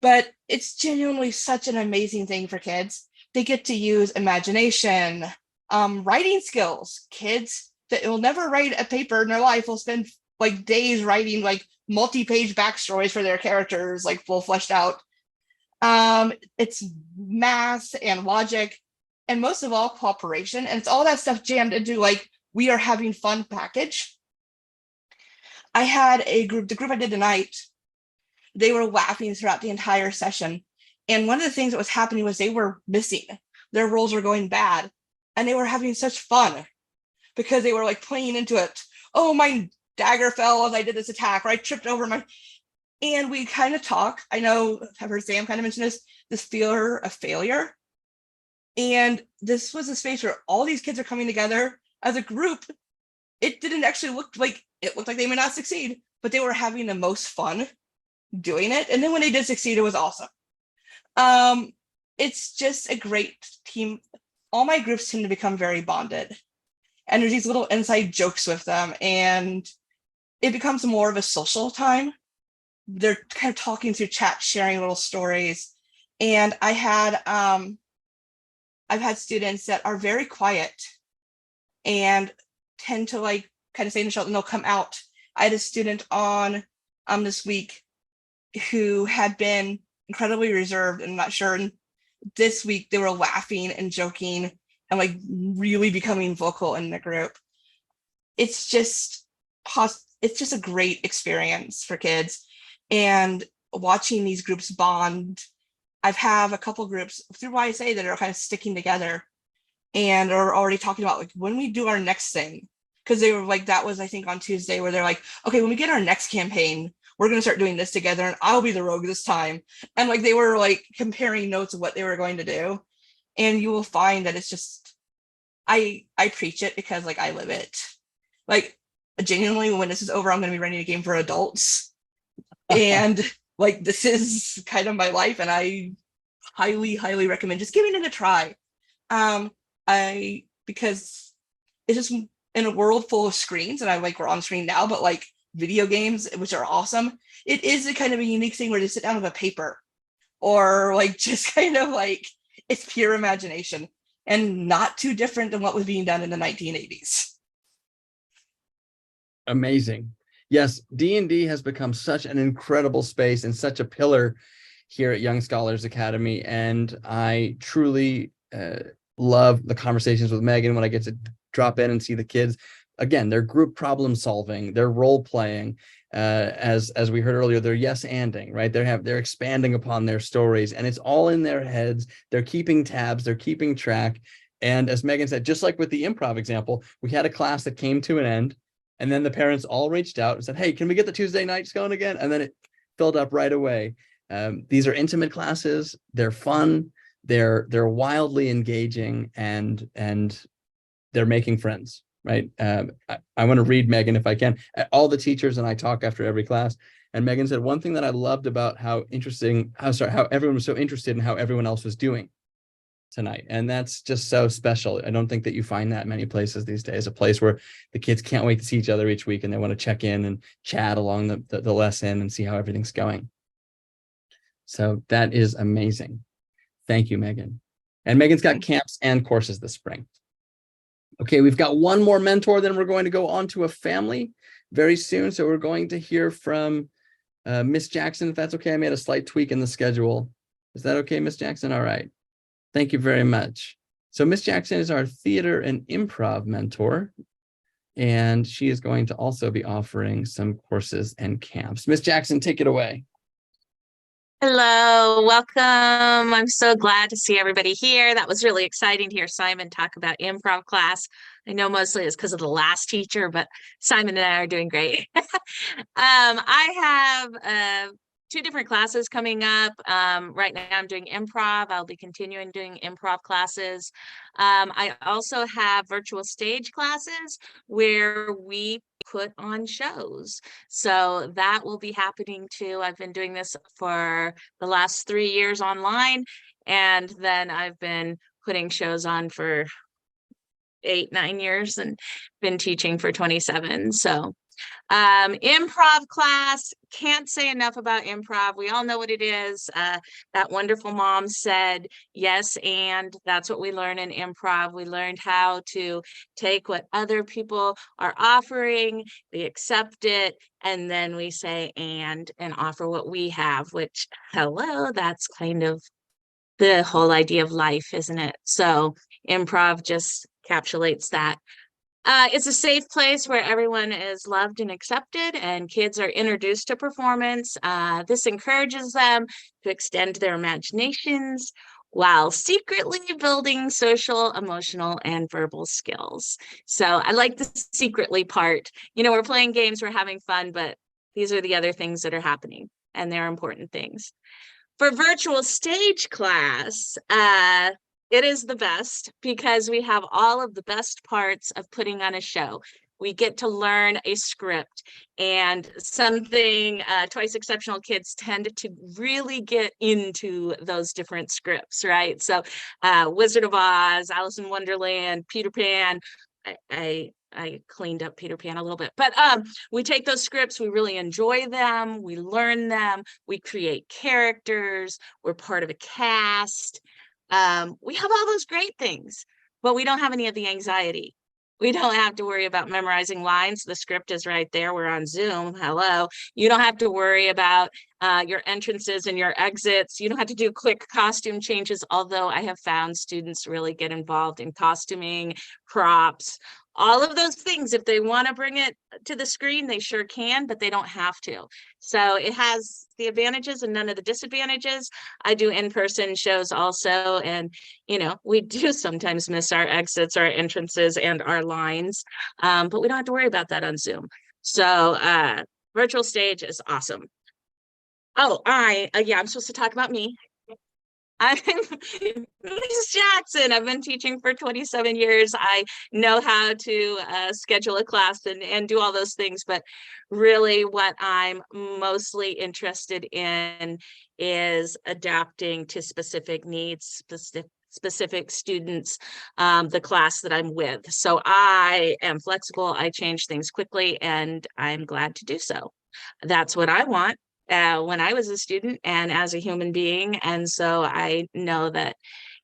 but it's genuinely such an amazing thing for kids. They get to use imagination, writing skills. Kids that will never write a paper in their life will spend like days writing like multi-page backstories for their characters, like full fleshed out. It's math and logic, and most of all, cooperation. And it's all that stuff jammed into like, we are having fun package. I had the group I did tonight, they were laughing throughout the entire session. And one of the things that was happening was they were missing. Their rolls were going bad. And they were having such fun because they were like playing into it. Oh, my dagger fell as I did this attack, or I tripped over and we kind of talk. I know I've heard Sam kind of mention this fear of failure. And this was a space where all these kids are coming together as a group. It didn't actually look like, it looked like they may not succeed, but they were having the most fun doing it. And then when they did succeed, it was awesome. It's just a great team. All my groups tend to become very bonded, and there's these little inside jokes with them, and it becomes more of a social time. They're kind of talking through chat, sharing little stories. And I've had students that are very quiet and tend to like kind of stay in the shelter, and they'll come out. I had a student on this week who had been incredibly reserved and not sure. And this week they were laughing and joking and like really becoming vocal in the group. It's just a great experience for kids, and watching these groups bond. I've have a couple groups through YSA that are kind of sticking together and are already talking about like when we do our next thing, because they were like, that was I think on Tuesday, where they're like, okay, when we get our next campaign, we're going to start doing this together, and I'll be the rogue this time. And like they were like comparing notes of what they were going to do, and you will find that it's just I preach it because like I live it. Like genuinely, when this is over, I'm going to be running a game for adults, and like this is kind of my life, and I highly recommend just giving it a try. Because it's just in a world full of screens, and we're on screen now, but like video games, which are awesome, it is a kind of a unique thing where you sit down with a paper, or like just kind of like it's pure imagination and not too different than what was being done in the 1980s.
Amazing. Yes, D&D has become such an incredible space and such a pillar here at Young Scholars Academy. And I truly love the conversations with Megan when I get to drop in and see the kids. Again, they're group problem solving, they're role playing. As we heard earlier, they're yes-anding, right? They're expanding upon their stories, and it's all in their heads. They're keeping tabs, they're keeping track. And as Megan said, just like with the improv example, we had a class that came to an end, and then the parents all reached out and said, hey, can we get the Tuesday nights going again? And then it filled up right away. These are intimate classes. They're fun. They're wildly engaging, and they're making friends, right? I want to read Megan, if I can. All the teachers and I talk after every class. And Megan said, one thing that I loved about how everyone was so interested in how everyone else was doing tonight. And that's just so special. I don't think that you find that many places these days, a place where the kids can't wait to see each other each week, and they want to check in and chat along the lesson and see how everything's going. So that is amazing. Thank you, Megan. And Megan's got camps and courses this spring. Okay, we've got one more mentor, then we're going to go on to a family very soon. So we're going to hear from Miss Jackson, if that's okay. I made a slight tweak in the schedule. Is that okay, Miss Jackson? All right. Thank you very much. So Miss Jackson is our theater and improv mentor, and she is going to also be offering some courses and camps. Miss Jackson, take it away.
Hello, welcome. I'm so glad to see everybody here. That was really exciting to hear Simon talk about improv class. I know mostly it's because of the last teacher, but Simon and I are doing great. I have two different classes coming up. Right now I'm doing improv. I'll be continuing doing improv classes. I also have virtual stage classes where we put on shows. So that will be happening too. I've been doing this for the last 3 years online, and then I've been putting shows on for 8-9 years and been teaching for 27. So improv class, can't say enough about improv. We all know what it is. That wonderful mom said, yes, and that's what we learn in improv. We learned how to take what other people are offering, we accept it, and then we say and offer what we have, which, hello, that's kind of the whole idea of life, isn't it? So improv just encapsulates that. It's a safe place where everyone is loved and accepted, and kids are introduced to performance. This encourages them to extend their imaginations while secretly building social, emotional, and verbal skills. So I like the secretly part. You know, we're playing games, we're having fun, but these are the other things that are happening, and they're important things. For virtual stage class, it is the best because we have all of the best parts of putting on a show. We get to learn a script, and something twice exceptional kids tend to really get into those different scripts, right? So Wizard of Oz, Alice in Wonderland, Peter Pan. I cleaned up Peter Pan a little bit, but we take those scripts, we really enjoy them, we learn them, we create characters, we're part of a cast. We have all those great things, but we don't have any of the anxiety. We don't have to worry about memorizing lines. The script is right there. We're on Zoom. Hello. You don't have to worry about your entrances and your exits. You don't have to do quick costume changes, although I have found students really get involved in costuming, props, all of those things. If they want to bring it to the screen, they sure can, but they don't have to. So it has the advantages and none of the disadvantages. I do in-person shows also, and we do sometimes miss our exits, our entrances, and our lines, but we don't have to worry about that on Zoom. So virtual stage is awesome. Oh, I'm supposed to talk about me. I'm Ms. Jackson. I've been teaching for 27 years. I know how to schedule a class and do all those things, but really what I'm mostly interested in is adapting to specific needs, specific students, the class that I'm with. So I am flexible. I change things quickly, and I'm glad to do so. That's what I want when I was a student and as a human being. And so I know that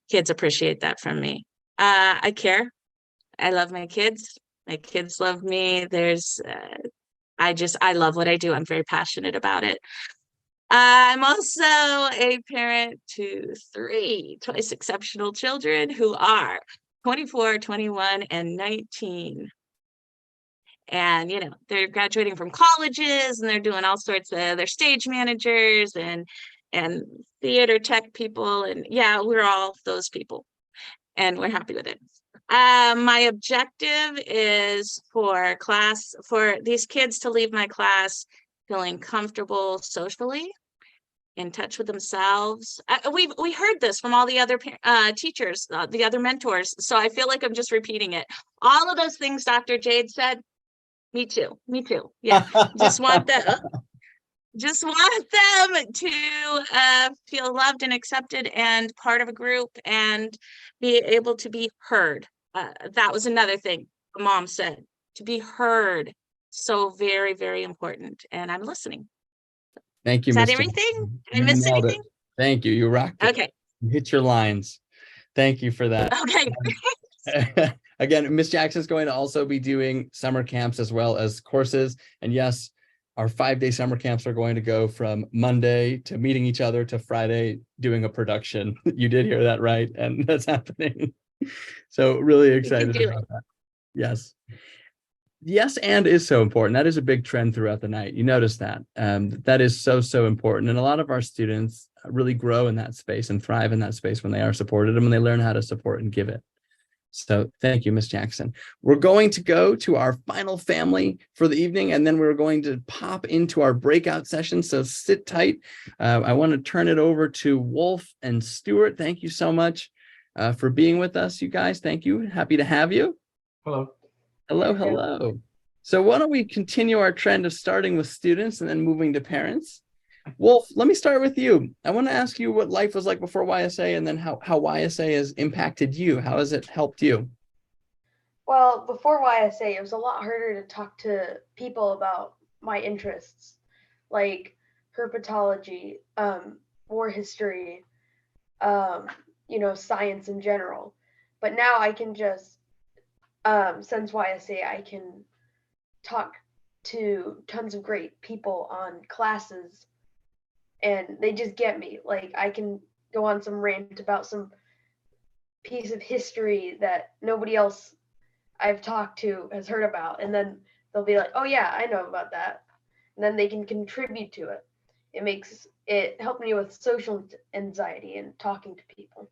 kids appreciate that from me. I care. I love my kids. My kids love me. I love what I do. I'm very passionate about it. I'm also a parent to 3 twice exceptional children who are 24, 21, and 19. And they're graduating from colleges, and they're doing all sorts of, they're stage managers and theater tech people, and we're all those people, and we're happy with it. My objective is for these kids to leave my class feeling comfortable socially, in touch with themselves. We heard this from all the other teachers, the other mentors, so I feel like I'm just repeating it. All of those things Dr. Jade said. Me too. Yeah. just want them to feel loved and accepted and part of a group and be able to be heard. That was another thing Mom said, to be heard. So very, very important. And I'm listening.
Thank you.
Is that
Mr.
everything? Did
You
I miss
nailed
anything?
it. Thank you. You rocked it.
Okay.
You hit your lines. Thank you for that.
Okay.
Again, Miss Jackson's going to also be doing summer camps as well as courses. And yes, our 5-day summer camps are going to go from Monday to meeting each other to Friday doing a production. You did hear that right. And that's happening. So really excited about that. Yes. Yes, and is so important. That is a big trend throughout the night. You notice that. That is so important. And a lot of our students really grow in that space and thrive in that space when they are supported and when they learn how to support and give it. So thank you, Ms. Jackson. We're going to go to our final family for the evening, and then we're going to pop into our breakout session. So sit tight. I want to turn it over to Wolf and Stuart. Thank you so much for being with us, you guys. Thank you. Happy to have you.
Hello.
Hello. So why don't we continue our trend of starting with students and then moving to parents? Wolf, let me start with you. I want to ask you what life was like before YSA and then how YSA has impacted you. How has it helped you?
Well, before YSA, it was a lot harder to talk to people about my interests, like herpetology, war history, science in general. But now I can just, since YSA, I can talk to tons of great people on classes, and they just get me. Like, I can go on some rant about some piece of history that nobody else I've talked to has heard about, and then they'll be like, oh yeah, I know about that, and then they can contribute to it. It helped me with social anxiety and talking to people.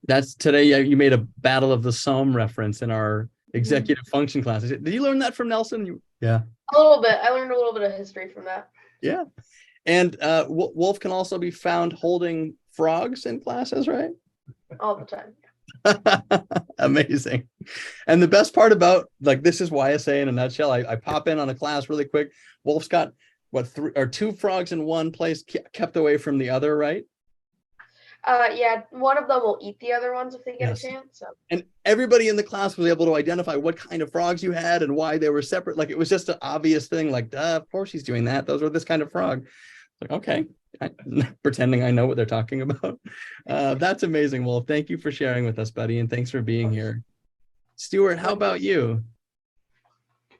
That's today. You made a Battle of the Somme reference in our executive function classes. Did you learn that from Nelson? Yeah.
A little bit. I learned a little bit of history from that.
Yeah. And Wolf can also be found holding frogs in classes, right?
All the time.
Amazing. And the best part about, like, this is YSA in a nutshell. I pop in on a class really quick. Wolf's got what, 3 or 2 frogs in one place, kept away from the other, right?
Yeah, one of them will eat the other ones if they get
Yes.
a chance. So.
And everybody in the class was able to identify what kind of frogs you had and why they were separate. Like, it was just an obvious thing, like, duh, of course he's doing that. Those are this kind of frog. Like, okay, pretending I know what they're talking about. That's amazing. Well, thank you for sharing with us, buddy, and thanks for being here. Stuart, how about you?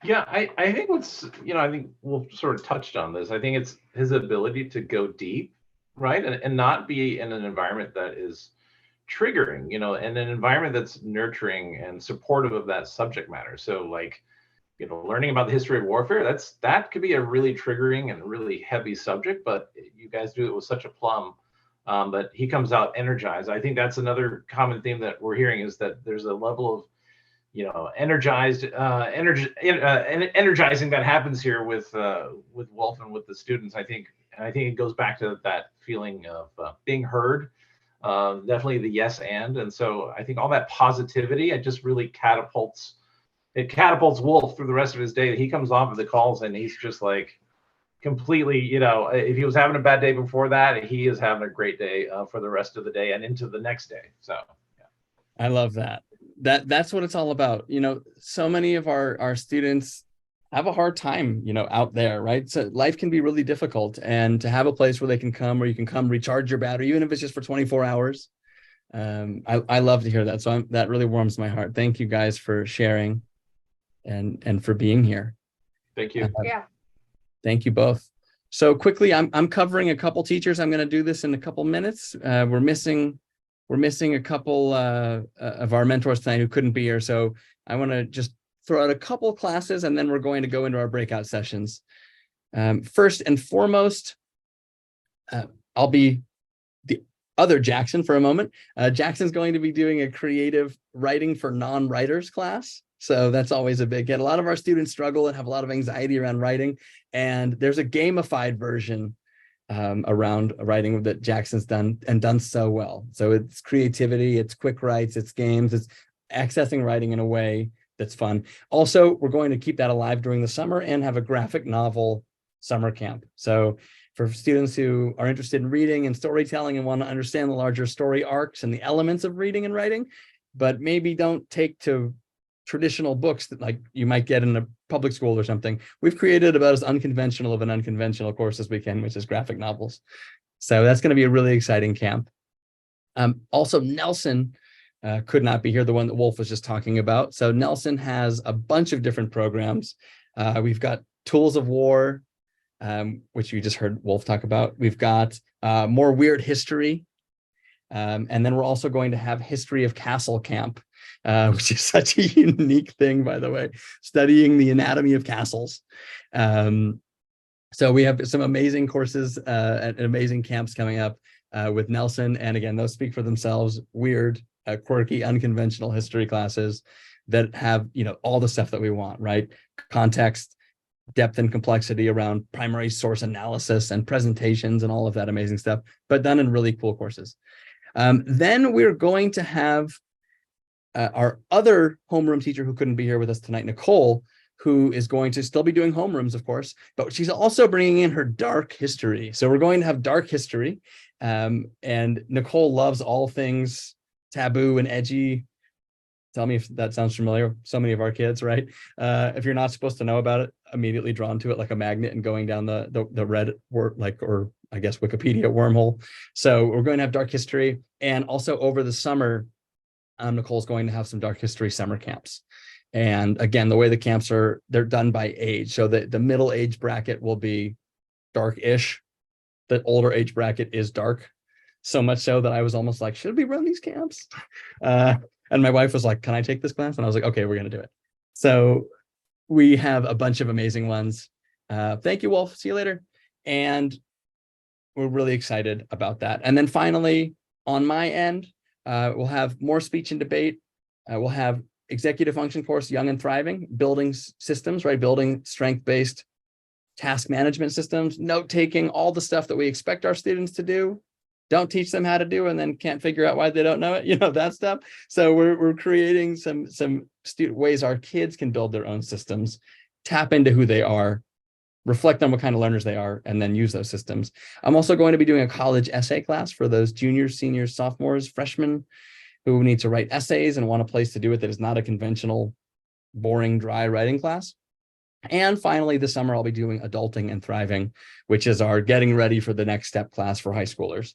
Yeah, I think what's, I think Wolf sort of touched on this. I think it's his ability to go deep, right? And not be in an environment that is triggering, and an environment that's nurturing and supportive of that subject matter. So like, learning about the history of warfare, that could be a really triggering and really heavy subject, but you guys do it with such a plum that he comes out energized. I think that's another common theme that we're hearing, is that there's a level of energizing that happens here with Wolf and with the students. I think it goes back to that feeling of being heard, definitely the yes and so I think all that positivity, it just really catapults Wolf through the rest of his day. He comes off of the calls and he's just like completely, if he was having a bad day before that, he is having a great day for the rest of the day and into the next day. So yeah.
I love that. That's what it's all about. So many of our students have a hard time, out there, right? So life can be really difficult, and to have a place where they can come, where you can come recharge your battery, even if it's just for 24 hours. I love to hear that. So that really warms my heart. Thank you guys for sharing and for being here.
Thank you.
Yeah.
Thank you both. So quickly, I'm covering a couple teachers. I'm going to do this in a couple minutes. We're missing a couple of our mentors tonight who couldn't be here. So I want to just throw out a couple classes, and then we're going to go into our breakout sessions. First and foremost, I'll be the other Jackson for a moment. Jackson's going to be doing a creative writing for non-writers class. So that's always a big hit. A lot of our students struggle and have a lot of anxiety around writing. And there's a gamified version around writing that Jackson's done so well. So it's creativity, it's quick writes, it's games, it's accessing writing in a way that's fun. Also, we're going to keep that alive during the summer and have a graphic novel summer camp. So for students who are interested in reading and storytelling and want to understand the larger story arcs and the elements of reading and writing, but maybe don't take to traditional books that like you might get in a public school or something, we've created about as unconventional of an unconventional course as we can, which is graphic novels. So that's going to be a really exciting camp. Also, Nelson could not be here, the one that Wolf was just talking about. So Nelson has a bunch of different programs. We've got Tools of War, which you just heard Wolf talk about. We've got more weird history. And then we're also going to have History of Castle Camp, which is such a unique thing, by the way, studying the anatomy of castles. So we have some amazing courses and amazing camps coming up with Nelson. And again, those speak for themselves. Weird, quirky, unconventional history classes that have, all the stuff that we want, right? Context, depth and complexity around primary source analysis and presentations and all of that amazing stuff, but done in really cool courses. Then we're going to have our other homeroom teacher who couldn't be here with us tonight, Nicole, who is going to still be doing homerooms, of course, but she's also bringing in her dark history. So we're going to have dark history. And Nicole loves all things taboo and edgy. Tell me if that sounds familiar. So many of our kids, right? If you're not supposed to know about it, immediately drawn to it like a magnet and going down the Reddit or I guess Wikipedia wormhole. So we're going to have dark history. And also over the summer, Nicole's going to have some dark history summer camps. And again, the way the camps are, they're done by age. So the middle age bracket will be dark-ish. The older age bracket is dark. So much so that I was almost like, should we run these camps? And my wife was like, can I take this class? And I was like, okay, we're going to do it. So we have a bunch of amazing ones. Thank you, Wolf. See you later. And we're really excited about that. And then finally, on my end, we'll have more speech and debate. We'll have executive function course, Young and Thriving, building systems, right? Building strength-based task management systems, note-taking, all the stuff that we expect our students to do, don't teach them how to do and then can't figure out why they don't know it, you know, that stuff. So we're creating some ways our kids can build their own systems, tap into who they are, reflect on what kind of learners they are, and then use those systems. I'm also going to be doing a college essay class for those juniors, seniors, sophomores, freshmen who need to write essays and want a place to do it that is not a conventional, boring, dry writing class. And finally, this summer, I'll be doing Adulting and Thriving, which is our getting ready for the next step class for high schoolers.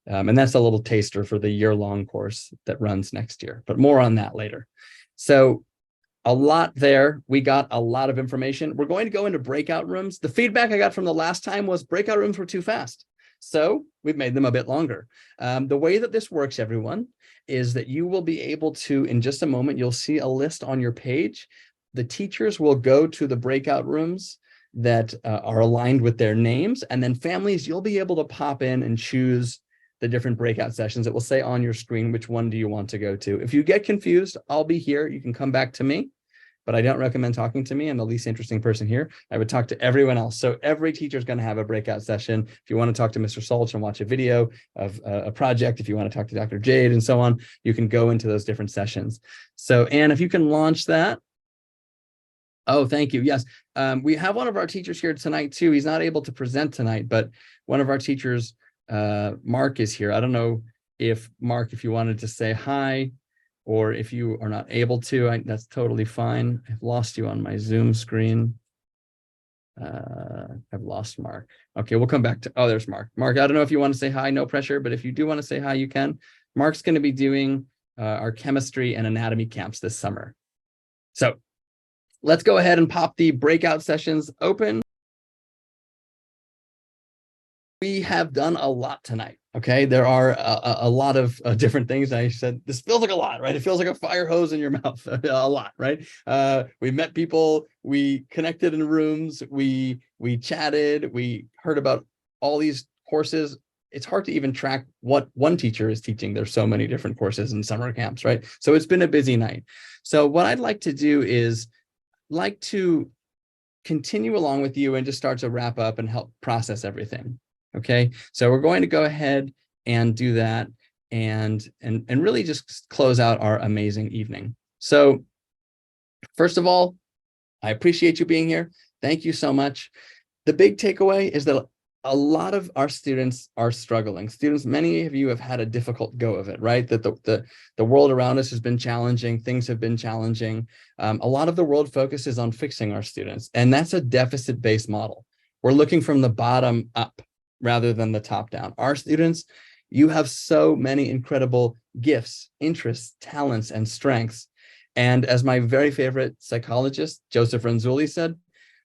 And that's a little taster for the year-long course that runs next year, but more on that later. So a lot there. We got a lot of information. We're going to go into breakout rooms. The feedback I got from the last time was breakout rooms were too fast. So we've made them a bit longer. The way that this works, everyone, is that you will be able to, in just a moment, you'll see a list on your page. The teachers will go to the breakout rooms that are aligned with their names. And then families, you'll be able to pop in and choose the different breakout sessions. It will say on your screen, which one do you want to go to? If you get confused, I'll be here. You can come back to me, but I don't recommend talking to me. I'm the least interesting person here. I would talk to everyone else. So every teacher is going to have a breakout session. If you want to talk to Mr. Solch and watch a video of a project, if you want to talk to Dr. Jade and so on, you can go into those different sessions. So, Anne, if you can launch that. Oh, thank you. Yes, we have one of our teachers here tonight too. He's not able to present tonight, but one of our teachers, Mark, is here. I don't know if Mark, if you wanted to say hi, or if you are not able to, that's totally fine. I've lost you on my Zoom screen. I've lost Mark. Okay, we'll come back to, oh, there's Mark. Mark, I don't know if you want to say hi, no pressure, but if you do want to say hi, you can. Mark's going to be doing our chemistry and anatomy camps this summer. So let's go ahead and pop the breakout sessions open. We have done a lot tonight. Okay, there are a lot of different things. I said this feels like a lot, right? It feels like a fire hose in your mouth. A lot, right? We met people, we connected in rooms, we chatted, we heard about all these courses. It's hard to even track what one teacher is teaching. There's so many different courses and summer camps, right? So it's been a busy night. So what I'd like to do is to continue along with you and just start to wrap up and help process everything. Okay, so we're going to go ahead and do that and really just close out our amazing evening. So first of all, I appreciate you being here. Thank you so much. The big takeaway is that a lot of our students are struggling. Students, many of you have had a difficult go of it, right? That the world around us has been challenging. Things have been challenging. A lot of the world focuses on fixing our students, and that's a deficit-based model. We're looking from the bottom up rather than the top down. Our students, you have so many incredible gifts, interests, talents, and strengths. And as my very favorite psychologist, Joseph Renzulli, said,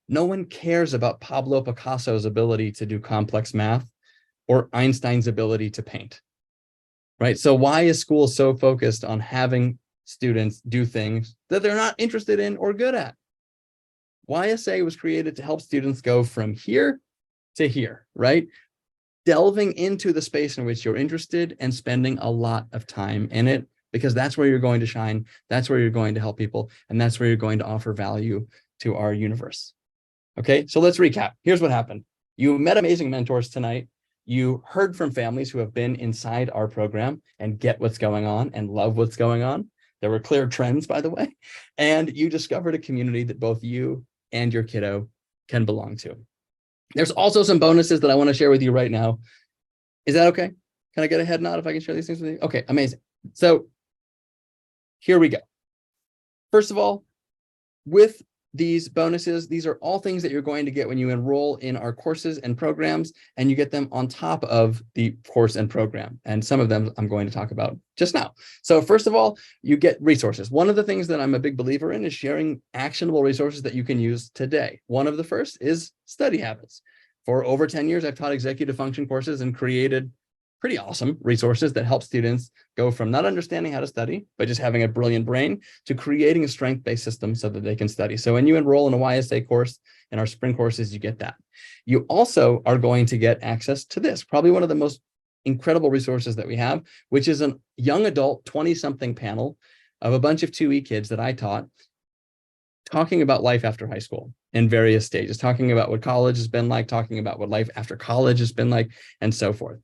no one cares about Pablo Picasso's ability to do complex math or Einstein's ability to paint, right? So why is school so focused on having students do things that they're not interested in or good at? YSA was created to help students go from here to here, right? Delving into the space in which you're interested and spending a lot of time in it, because that's where you're going to shine. That's where you're going to help people. And that's where you're going to offer value to our universe. Okay, so let's recap. Here's what happened. You met amazing mentors tonight. You heard from families who have been inside our program and get what's going on and love what's going on. There were clear trends, by the way. And you discovered a community that both you and your kiddo can belong to. There's also some bonuses that I want to share with you right now. Is that okay? Can I get a head nod if I can share these things with you? Okay, amazing. So here we go. First of all, with these bonuses, these are all things that you're going to get when you enroll in our courses and programs, and you get them on top of the course and program. And some of them I'm going to talk about just now. So first of all, you get resources. One of the things that I'm a big believer in is sharing actionable resources that you can use today. One of the first is study habits. For over 10 years, I've taught executive function courses and created pretty awesome resources that help students go from not understanding how to study, but just having a brilliant brain, to creating a strength-based system so that they can study. So when you enroll in a YSA course, in our spring courses, you get that. You also are going to get access to this, probably one of the most incredible resources that we have, which is a young adult 20-something panel of a bunch of 2E kids that I taught, talking about life after high school in various stages, talking about what college has been like, talking about what life after college has been like, and so forth.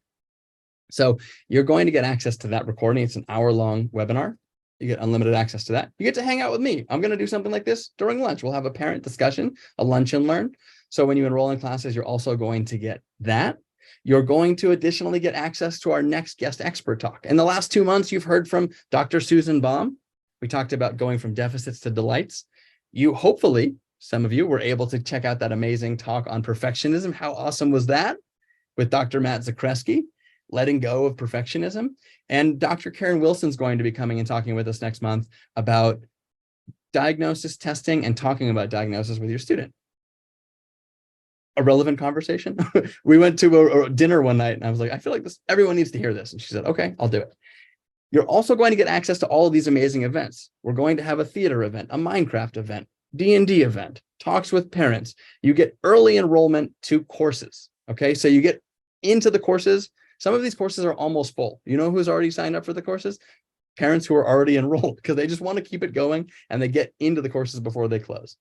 So you're going to get access to that recording. It's an hour-long webinar. You get unlimited access to that. You get to hang out with me. I'm going to do something like this during lunch. We'll have a parent discussion, a lunch and learn. So when you enroll in classes, you're also going to get that. You're going to additionally get access to our next guest expert talk. In the last 2 months, you've heard from Dr. Susan Baum. We talked about going from deficits to delights. You hopefully, some of you were able to check out that amazing talk on perfectionism. How awesome was that? With Dr. Matt Zakreski, letting go of perfectionism. And Dr. Karen Wilson's going to be coming and talking with us next month about diagnosis testing and talking about diagnosis with your student. A relevant conversation. We went to a dinner one night and I was like, I feel like everyone needs to hear this. And she said, okay, I'll do it. You're also going to get access to all of these amazing events. We're going to have a theater event, a Minecraft event, D&D event, talks with parents. You get early enrollment to courses. Okay, so you get into the courses. Some of these courses are almost full. You know who's already signed up for the courses? Parents who are already enrolled because they just want to keep it going and they get into the courses before they close.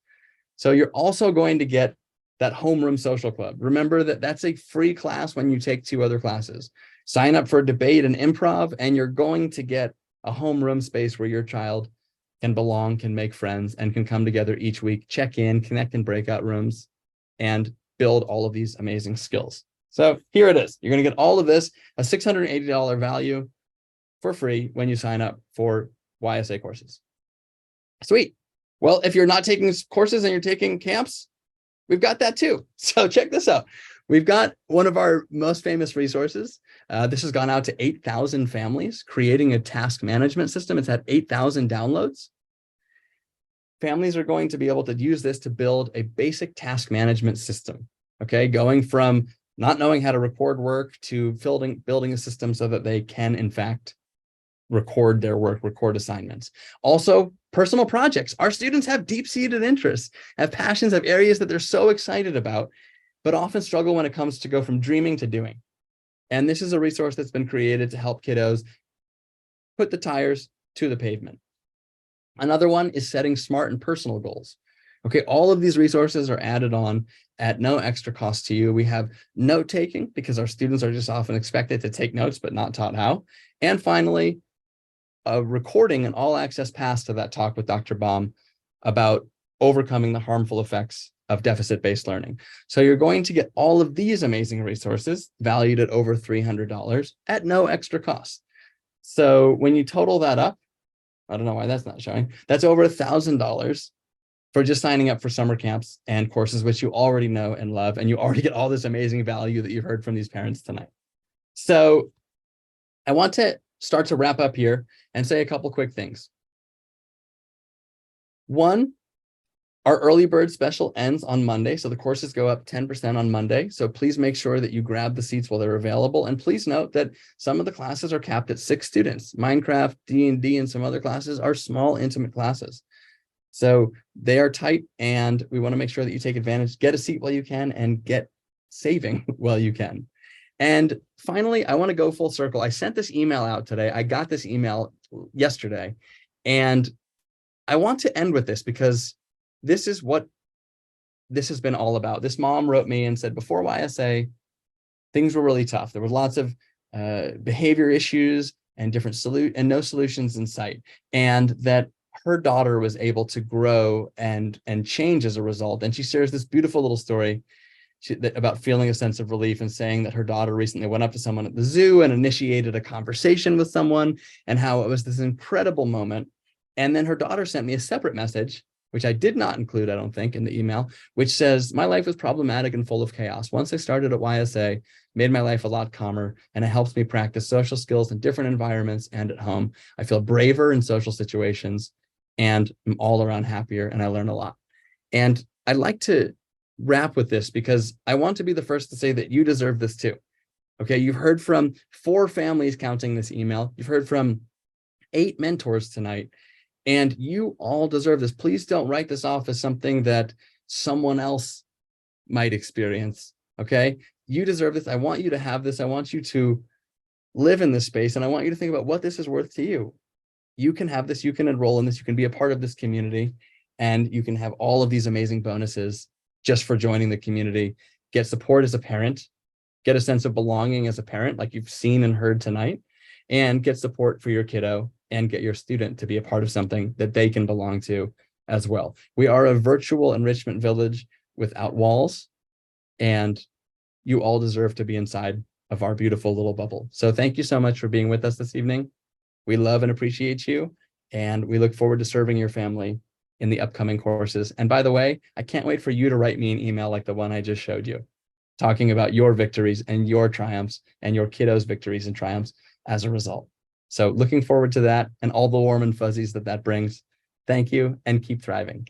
So you're also going to get that homeroom social club. Remember that that's a free class when you take 2 other classes. Sign up for debate and improv, and you're going to get a homeroom space where your child can belong, can make friends, and can come together each week, check in, connect in breakout rooms, and build all of these amazing skills. So here it is. You're going to get all of this, a $680 value for free when you sign up for YSA courses. Sweet. Well, if you're not taking courses and you're taking camps, we've got that too. So check this out. We've got one of our most famous resources. This has gone out to 8,000 families, creating a task management system. It's had 8,000 downloads. Families are going to be able to use this to build a basic task management system. Okay, going from not knowing how to record work to building a system so that they can, in fact, record their work, record assignments. Also, personal projects. Our students have deep-seated interests, have passions, have areas that they're so excited about, but often struggle when it comes to go from dreaming to doing. And this is a resource that's been created to help kiddos put the tires to the pavement. Another one is setting smart and personal goals. Okay, all of these resources are added on at no extra cost to you. We have note taking because our students are just often expected to take notes, but not taught how. And finally, a recording and all access pass to that talk with Dr. Baum about overcoming the harmful effects of deficit-based learning. So you're going to get all of these amazing resources valued at over $300 at no extra cost. So when you total that up, I don't know why that's not showing, that's over $1,000 for just signing up for summer camps and courses, which you already know and love, and you already get all this amazing value that you've heard from these parents tonight. So I want to start to wrap up here and say a couple quick things. One, our early bird special ends on Monday, so the courses go up 10% on Monday. So please make sure that you grab the seats while they're available. And please note that some of the classes are capped at 6 students. Minecraft, D&D, and some other classes are small, intimate classes. So they are tight, and we want to make sure that you take advantage, get a seat while you can, and get saving while you can. And finally, I want to go full circle. I sent this email out today. I got this email yesterday, and I want to end with this because this is what this has been all about. This mom wrote me and said, before YSA, things were really tough. There were lots of behavior issues and no solutions in sight. And that her daughter was able to grow and change as a result. And she shares this beautiful little story about feeling a sense of relief and saying that her daughter recently went up to someone at the zoo and initiated a conversation with someone, and how it was this incredible moment. And then her daughter sent me a separate message, which I did not include, I don't think, in the email, which says, my life was problematic and full of chaos. Once I started at YSA, made my life a lot calmer, and it helps me practice social skills in different environments and at home. I feel braver in social situations and I'm all around happier, and I learn a lot. And I'd like to wrap with this because I want to be the first to say that you deserve this too. Okay, you've heard from 4 families counting this email. You've heard from 8 mentors tonight. And you all deserve this. Please don't write this off as something that someone else might experience, okay? You deserve this. I want you to have this. I want you to live in this space, and I want you to think about what this is worth to you. You can have this. You can enroll in this. You can be a part of this community, and you can have all of these amazing bonuses just for joining the community. Get support as a parent. get a sense of belonging as a parent, like you've seen and heard tonight, and get support for your kiddo and get your student to be a part of something that they can belong to as well. We are a virtual enrichment village without walls, and you all deserve to be inside of our beautiful little bubble. So thank you so much for being with us this evening. We love and appreciate you, and we look forward to serving your family in the upcoming courses. And by the way, I can't wait for you to write me an email like the one I just showed you, talking about your victories and your triumphs and your kiddos' victories and triumphs as a result. So looking forward to that and all the warm and fuzzies that brings. Thank you, and keep thriving.